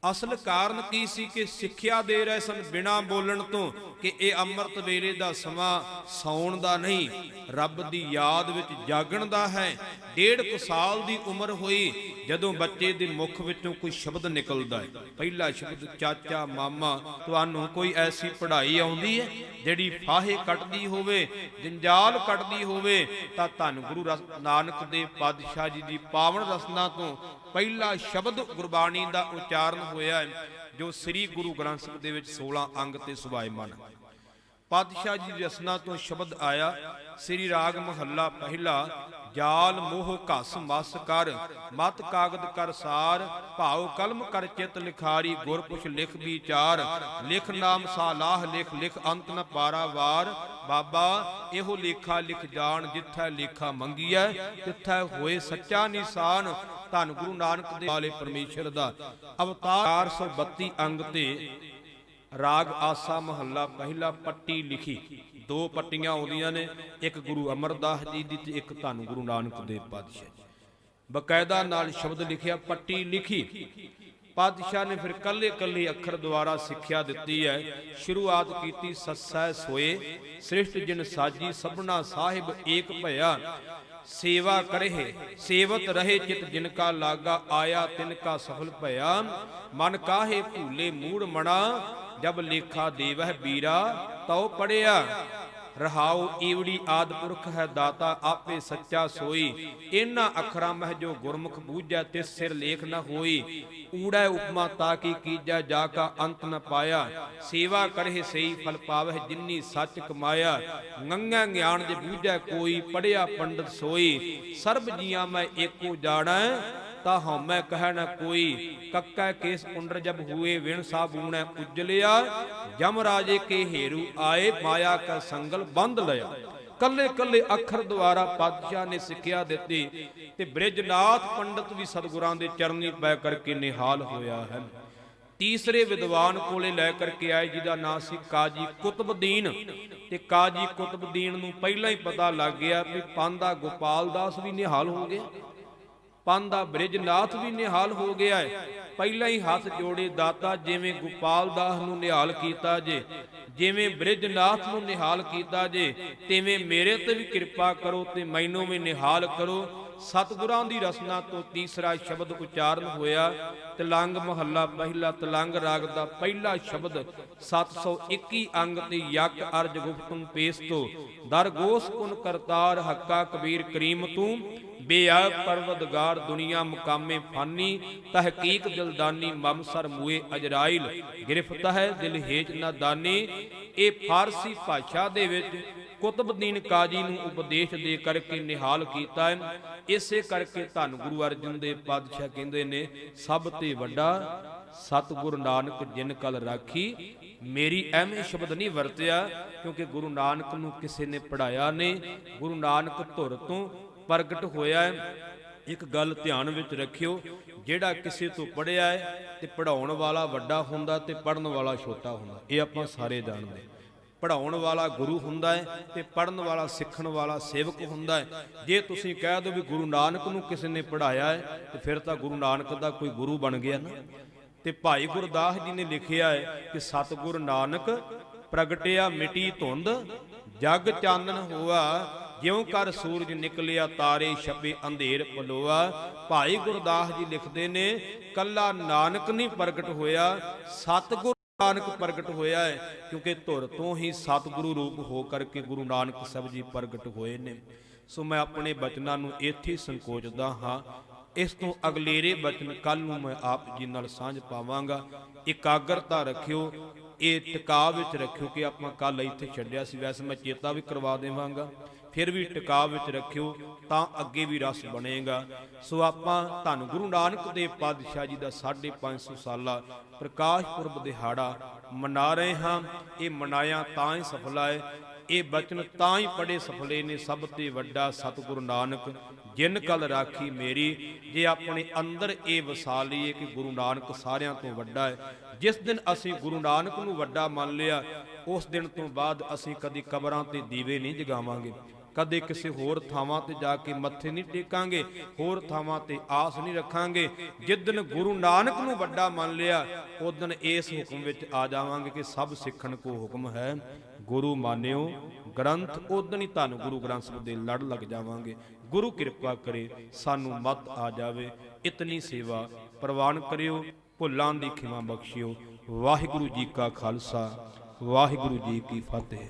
Speaker 1: ਅਸਲ ਕਾਰਨ ਕੀ ਸੀ ਕਿ ਸਿੱਖਿਆ ਦੇ ਰਹੇ ਸਨ ਬਿਨਾਂ ਬੋਲਣ ਤੋਂ ਕਿ ਇਹ ਅੰਮ੍ਰਿਤ ਵੇਲੇ ਦਾ ਸਮਾਂ ਸੌਣ ਦਾ ਨਹੀਂ, ਰੱਬ ਦੀ ਯਾਦ ਵਿੱਚ ਜਾਗਣ ਦਾ ਹੈ। 1.5 ਸਾਲ ਦੀ ਉਮਰ ਹੋਈ ਜਦੋਂ ਬੱਚੇ ਦੇ ਮੁਖ ਵਿੱਚੋਂ ਕੋਈ ਸ਼ਬਦ ਨਿਕਲਦਾ ਹੈ। ਪਹਿਲਾ ਸ਼ਬਦ ਚਾਚਾ, ਮਾਮਾ। ਤੁਹਾਨੂੰ ਕੋਈ ਐਸੀ ਪੜ੍ਹਾਈ ਆਉਂਦੀ ਹੈ ਜਿਹੜੀ ਫਾਹੇ ਕੱਟਦੀ ਹੋਵੇ, ਜੰਜਾਲ ਕੱਟਦੀ ਹੋਵੇ? ਤਾਂ ਧੰਨ ਗੁਰੂ ਨਾਨਕ ਦੇਵ ਪਾਤਸ਼ਾਹ ਜੀ ਦੀ ਪਾਵਨ ਰਸਨਾ ਤੋਂ ਪਹਿਲਾ ਸ਼ਬਦ ਗੁਰਬਾਣੀ ਦਾ ਉਚਾਰਨ ਹੋਇਆ ਹੈ, ਜੋ ਸ੍ਰੀ ਗੁਰੂ ਗ੍ਰੰਥ ਸਾਹਿਬ ਦੇ ਵਿੱਚ 16 ਅੰਗ ਤੇ ਸੁਭਾਏਮਾਨ ਹੈ। ਪਾਤਸ਼ਾਹ ਜੀ ਦੀ ਰਸਨਾ ਤੋਂ ਸ਼ਬਦ ਆਇਆ, ਸ੍ਰੀ ਰਾਗ ਮਹੱਲਾ ਪਹਿਲਾ। ਜਾਲ ਮੋਹ ਘਸ ਮਸ ਕਰ, ਮਤ ਕਾਗਦ ਕਰ ਸਾਰ, ਭਾਉ ਕਲਮ ਕਰ ਚਿਤ ਲਿਖਾਰੀ, ਗੁਰ ਪੁਛ ਲਿਖ ਵਿਚਾਰ, ਲਿਖ ਨਾਮ ਸਾਲਾਹ ਲਿਖ, ਲਿਖ ਅੰਤ ਨ ਪਾਰਾਵਾਰ। ਬਾਬਾ ਇਹੋ ਲੇਖਾ ਲਿਖ ਜਾਣ, ਜਿੱਥੈ ਲੇਖਾ ਮੰਗੀਐ ਤਿੱਥੈ ਹੋਏ ਸੱਚਾ ਨਿਸ਼ਾਨ। ਧੰਨ ਗੁਰੂ ਨਾਨਕ ਦੇਵ ਵਾਲੇ ਪਰਮੇਸ਼ਰ ਦਾ ਅਵਤਾਰ। 432 ਅੰਗ ਤੇ ਰਾਗ ਆਸਾ ਮਹੱਲਾ ਪਹਿਲਾ। ਪੱਟੀ ਲਿਖੀ, 2 ਪੱਟੀਆਂ ਆਉਂਦੀਆਂ ਨੇ, ਇੱਕ ਗੁਰੂ ਅਮਰਦਾਸ ਜੀ ਦੀ ਤੇ ਇੱਕ ਧੰਨ ਗੁਰੂ ਨਾਨਕ ਦੇਵ ਪਾਤਸ਼ਾਹ ਜੀ। ਬਕਾਇਦਾ ਨਾਲ ਸ਼ਬਦ ਲਿਖਿਆ, ਪੱਟੀ ਲਿਖੀ। ਪਾਤਸ਼ਾਹ ਨੇ ਫਿਰ ਕੱਲੇ ਕੱਲੇ ਅੱਖਰ ਦੁਆਰਾ ਸਿੱਖਿਆ ਦਿੱਤੀ ਹੈ। ਸ਼ੁਰੂਆਤ ਕੀਤੀ, ਸੱਸੈ ਸੋਏ ਸ੍ਰਿਸ਼ਟ ਜਿਨ ਸਾਜੀ, ਸਭਨਾ ਸਾਹਿਬ ਏਕ ਭਇਆ। ਸੇਵਾ ਕਰਹਿ ਸੇਵਤ ਰਹੇ ਚਿਤ ਜਿਨ ਕਾ ਲਾਗਾ, ਆਇਆ ਤਿਨ ਕਾ ਸਫਲ ਭਇਆ। ਮਨ ਕਾਹੇ ਭੂਲੇ ਮੂੜ ਮਣਾ, ਜਬ ਲੇਖਾ ਦੇਵਹਿ ਬੀਰਾ ਤਉ ਪੜਿਆ। ਰਹਾਉ ਈਵੜੀ ਆਦਿ ਪੁਰਖ ਹੈ ਦਾਤਾ, ਆਪੇ ਸੱਚਾ ਸੋਈ। ਇਹਨਾਂ ਅੱਖਰਾਂ ਮਹਿ ਜੋ ਗੁਰਮੁਖ ਬੂਝੈ, ਤਿਸ ਸਿਰ ਲੇਖ ਨ ਹੋਈ। ਊੜੈ ਉਪਮਾ ਤਾਕੀ ਕੀਜੈ, ਜਾ ਕਾ ਅੰਤ ਨ ਪਾਇਆ। ਸੇਵਾ ਕਰਹਿ ਸਈ ਫਲ ਪਾਵਹਿ, ਜਿਨੀ ਸੱਚ ਕਮਾਇਆ। ਗੰਗਾ ਗਿਆਨ ਜੇ ਬੂਝੈ ਕੋਈ, ਪੜਿਆ ਪੰਡਤ ਸੋਈ। ਸਰਬ ਜੀਆਂ ਮੈਂ ਏਕੋ ਜਾਣੈ, ਤਾ ਹਉਮੈ ਕਹਿ ਨ ਕੋਈ। ਕੱਕੈ ਕੇਸ ਪੁੰਡਰ ਜਬ ਹੁਏ, ਵਿਣ ਸਾਬੂਣੈ ਉਜਲਿਆ। ਜਮ ਰਾਜੇ ਕੇ ਹੇਰੂ ਆਏ, ਮਾਇਆ ਕਾ ਸੰਗਲ ਬੰਦ ਲਿਆ। ਕੱਲੇ ਕੱਲੇ ਅੱਖਰ ਦੁਆਰਾ ਪਾਤਸ਼ਾਹ ਨੇ ਸਿੱਖਿਆ ਦਿੱਤੀ ਤੇ ਬ੍ਰਿਜਨਾਥ ਪੰਡਤ ਵੀ ਸਤਿਗੁਰਾਂ ਦੇ ਚਰਨੀ ਪੈ ਕਰਕੇ ਨਿਹਾਲ ਹੋਇਆ ਹੈ। ਤੀਸਰੇ ਵਿਦਵਾਨ ਕੋਲੇ ਲੈ ਕਰਕੇ ਆਏ, ਜਿਹਦਾ ਨਾਂ ਸੀ ਕਾਜੀ ਕੁਤਬਦੀਨ। ਤੇ ਕਾਜੀ ਕੁਤਬਦੀਨ ਨੂੰ ਪਹਿਲਾਂ ਹੀ ਪਤਾ ਲੱਗ ਗਿਆ ਵੀ ਪਾਂਦਾ ਗੋਪਾਲ ਦਾਸ ਵੀ ਨਿਹਾਲ ਹੋ ਗਿਆ, ਪਾਂਦਾ ਬ੍ਰਿਜਨਾਥ ਵੀ ਨਿਹਾਲ ਹੋ ਗਿਆ ਹੈ। ਪਹਿਲਾਂ ਹੀ ਹੱਥ ਜੋੜੇ, ਦਾਤਾ ਜਿਵੇਂ ਗੋਪਾਲ ਦਾਸ ਨੂੰ ਨਿਹਾਲ ਕੀਤਾ ਜੇ, ਜਿਵੇਂ ਬ੍ਰਿਜਨਾਥ ਨੂੰ ਨਿਹਾਲ ਕੀਤਾ ਜੇ, ਤਿਵੇਂ ਮੇਰੇ ਤੇ ਵੀ ਕਿਰਪਾ ਕਰੋ ਤੇ ਮੈਨੂੰ ਵੀ ਨਿਹਾਲ ਕਰੋ। ਸਤਿਗੁਰਾਂ ਦੀ ਰਸਨਾ ਤੋਂ ਤੀਸਰਾ ਸ਼ਬਦ ਉਚਾਰਨ ਹੋਇਆ। ਤਿਲੰਗ ਮਹੱਲਾ ਪਹਿਲਾ, ਤਿਲੰਗ ਰਾਗ ਦਾ ਪਹਿਲਾ ਸ਼ਬਦ 721 ਅੰਗ ਤੇ ਯਕ ਅਰਜ ਗੁਪਤੁਮ ਪੇਸਤੋ। ਦਰਗੋਸ ਕੁਨ ਕਰਤਾਰ ਹੱਕਾ ਕਬੀਰ ਕਰੀਮ ਤੂੰ। ਬੇਅਬ ਪਰਵਦਗਾਰ ਦੁਨੀਆ ਮੁਕਾਮੇ ਫਾਨੀ। ਤਹਕੀਕ ਦਿਲਦਾਨੀ ਮਮ ਸਰ ਮੂਏ ਅਜਰਾਇਲ। ਗਿਰਫਤ ਹੈ ਦਿਲ ਹੇਚ ਨਾ ਦਾਨੀ। ਇਹ ਫਾਰਸੀ ਭਾਸ਼ਾ ਦੇ ਵਿੱਚ ਕੁਤਬਦੀਨ ਕਾਜੀ ਨੂੰ ਉਪਦੇਸ਼ ਦੇ ਕਰਕੇ ਨਿਹਾਲ ਕੀਤਾ ਹੈ। ਇਸੇ ਕਰਕੇ ਧੰਨ ਗੁਰੂ ਅਰਜਨ ਦੇਵ ਪਾਤਸ਼ਾਹ ਕਹਿੰਦੇ ਨੇ, ਸਭ ਤੇ ਵੱਡਾ ਸਤਿਗੁਰ ਨਾਨਕ ਜਿਨ ਕਲ ਰਾਖੀ। ਮੇਰੀ ਐਵੇਂ ਸ਼ਬਦ ਨਹੀਂ ਵਰਤਿਆ, ਕਿਉਂਕਿ ਗੁਰੂ ਨਾਨਕ ਨੂੰ ਕਿਸੇ ਨੇ ਪੜਾਇਆ ਨਹੀਂ। ਗੁਰੂ ਨਾਨਕ ਧੁਰ ਤੋਂ ਪ੍ਰਗਟ ਹੋਇਆ ਹੈ। ਇੱਕ ਗੱਲ ਧਿਆਨ ਵਿੱਚ ਰੱਖਿਓ, ਜਿਹੜਾ ਕਿਸੇ ਤੋਂ ਪੜ੍ਹਿਆ ਹੈ ਤੇ ਪੜਾਉਣ ਵਾਲਾ ਵੱਡਾ ਹੁੰਦਾ ਤੇ ਪੜਨ ਵਾਲਾ ਛੋਟਾ ਹੁੰਦਾ, ਇਹ ਆਪਾਂ ਸਾਰੇ ਜਾਣਦੇ। ਪੜਾਉਣ ਵਾਲਾ ਗੁਰੂ ਹੁੰਦਾ ਹੈ ਤੇ ਪੜਨ ਵਾਲਾ ਸਿੱਖਣ ਵਾਲਾ ਸੇਵਕ ਹੁੰਦਾ ਹੈ। ਜੇ ਤੁਸੀਂ ਕਹਿ ਦਿਓ ਵੀ ਗੁਰੂ ਨਾਨਕ ਨੂੰ ਕਿਸੇ ਨੇ ਪੜਾਇਆ ਹੈ ਤੇ ਫਿਰ ਤਾਂ ਗੁਰੂ ਨਾਨਕ ਦਾ ਕੋਈ ਗੁਰੂ ਬਣ ਗਿਆ ਨਾ। ਤੇ ਭਾਈ ਗੁਰਦਾਸ ਜੀ ਨੇ ਲਿਖਿਆ ਹੈ ਕਿ ਸਤਿਗੁਰ ਨਾਨਕ ਪ੍ਰਗਟਿਆ ਮਿਟੀ ਧੁੰਦ, ਜਗ ਚਾਨਣ ਹੋਆ। ਜਿਉਂ ਕਰ ਸੂਰਜ ਨਿਕਲਿਆ, ਤਾਰੇ ਛਪੇ ਅੰਧੇਰ ਪਲੋਆ। ਭਾਈ ਗੁਰਦਾਸ ਜੀ ਲਿਖਦੇ ਨੇ, ਕੱਲਾ ਨਾਨਕ ਨਹੀਂ ਪ੍ਰਗਟ ਹੋਇਆ, ਸਤਿਗੁਰ ਨਾਨਕ ਪ੍ਰਗਟ ਹੋਇਆ ਹੈ। ਕਿਉਂਕਿ ਧੁਰ ਤੋਂ ਹੀ ਸਤਿਗੁਰੂ ਰੂਪ ਹੋ ਕਰਕੇ ਗੁਰੂ ਨਾਨਕ ਸਾਹਿਬ ਜੀ ਪ੍ਰਗਟ ਹੋਏ ਨੇ। ਸੋ ਮੈਂ ਆਪਣੇ ਬਚਨਾਂ ਨੂੰ ਇੱਥੇ ਸੰਕੋਚਦਾ ਹਾਂ। ਇਸ ਤੋਂ ਅਗਲੇਰੇ ਬਚਨ ਕੱਲ ਨੂੰ ਮੈਂ ਆਪ ਜੀ ਨਾਲ ਸਾਂਝ ਪਾਵਾਂਗਾ। ਇਕਾਗਰਤਾ ਰੱਖਿਓ, ਇਹ ਟਿਕਾ ਵਿੱਚ ਰੱਖਿਓ ਕਿ ਆਪਾਂ ਕੱਲ ਇੱਥੇ ਛੱਡਿਆ ਸੀ। ਵੈਸੇ ਮੈਂ ਚੇਤਾ ਵੀ ਕਰਵਾ ਦੇਵਾਂਗਾ, ਫਿਰ ਵੀ ਟਿਕਾ ਵਿੱਚ ਰੱਖਿਓ ਤਾਂ ਅੱਗੇ ਵੀ ਰਸ ਬਣੇਗਾ। ਸੋ ਆਪਾਂ ਧੰਨ ਗੁਰੂ ਨਾਨਕ ਦੇਵ ਪਾਤਸ਼ਾਹ ਜੀ ਦਾ 550 ਸਾਲਾ ਪ੍ਰਕਾਸ਼ ਪੁਰਬ ਦਿਹਾੜਾ ਮਨਾ ਰਹੇ ਹਾਂ। ਇਹ ਮਨਾਇਆ ਤਾਂ ਹੀ ਸਫਲਾ ਹੈ, ਇਹ ਬਚਨ ਤਾਂ ਹੀ ਪੜੇ ਸਫਲੇ ਨੇ। ਸਭ ਤੇ ਵੱਡਾ ਸਤਿਗੁਰੂ ਨਾਨਕ ਜਿਨ ਕਲ ਰਾਖੀ ਮੇਰੀ। ਜੇ ਆਪਣੇ ਅੰਦਰ ਇਹ ਵਸਾ ਲਈਏ ਕਿ ਗੁਰੂ ਨਾਨਕ ਸਾਰਿਆਂ ਤੋਂ ਵੱਡਾ ਹੈ, ਜਿਸ ਦਿਨ ਅਸੀਂ ਗੁਰੂ ਨਾਨਕ ਨੂੰ ਵੱਡਾ ਮੰਨ ਲਿਆ, ਉਸ ਦਿਨ ਤੋਂ ਬਾਅਦ ਅਸੀਂ ਕਦੀ ਕਬਰਾਂ ਤੇ ਦੀਵੇ ਨਹੀਂ ਜਗਾਵਾਂਗੇ, ਕਦੇ ਕਿਸੇ ਹੋਰ ਥਾਵਾਂ ਤੇ ਜਾ ਕੇ ਮੱਥੇ ਨਹੀਂ ਟੇਕਾਂਗੇ, ਹੋਰ ਥਾਵਾਂ ਤੇ ਆਸ ਨਹੀਂ ਰੱਖਾਂਗੇ। ਜਿਸ ਦਿਨ ਗੁਰੂ ਨਾਨਕ ਨੂੰ ਵੱਡਾ ਮੰਨ ਲਿਆ, ਉਸ ਦਿਨ ਇਸ ਹੁਕਮ ਵਿੱਚ ਆ ਜਾਵਾਂਗੇ ਕਿ ਸਭ ਸਿੱਖਣ ਕੋ ਹੁਕਮ ਹੈ ਗੁਰੂ ਮਾਨਿਓ ਗ੍ਰੰਥ। ਉਸ ਦਿਨ ਹੀ ਧੰਨ ਗੁਰੂ ਗ੍ਰੰਥ ਸਾਹਿਬ ਦੇ ਲੜ ਲੱਗ ਜਾਵਾਂਗੇ। ਗੁਰੂ ਕਿਰਪਾ ਕਰੇ ਸਾਨੂੰ ਮਤ ਆ ਜਾਵੇ। ਇਤਨੀ ਸੇਵਾ ਪ੍ਰਵਾਨ ਕਰਿਓ, ਭੁੱਲਾਂ ਦੀ ਖਿਮਾ ਬਖਸ਼ਿਓ। ਵਾਹਿਗੁਰੂ ਜੀ ਕਾ ਖਾਲਸਾ, ਵਾਹਿਗੁਰੂ ਜੀ ਕੀ ਫਤਿਹ।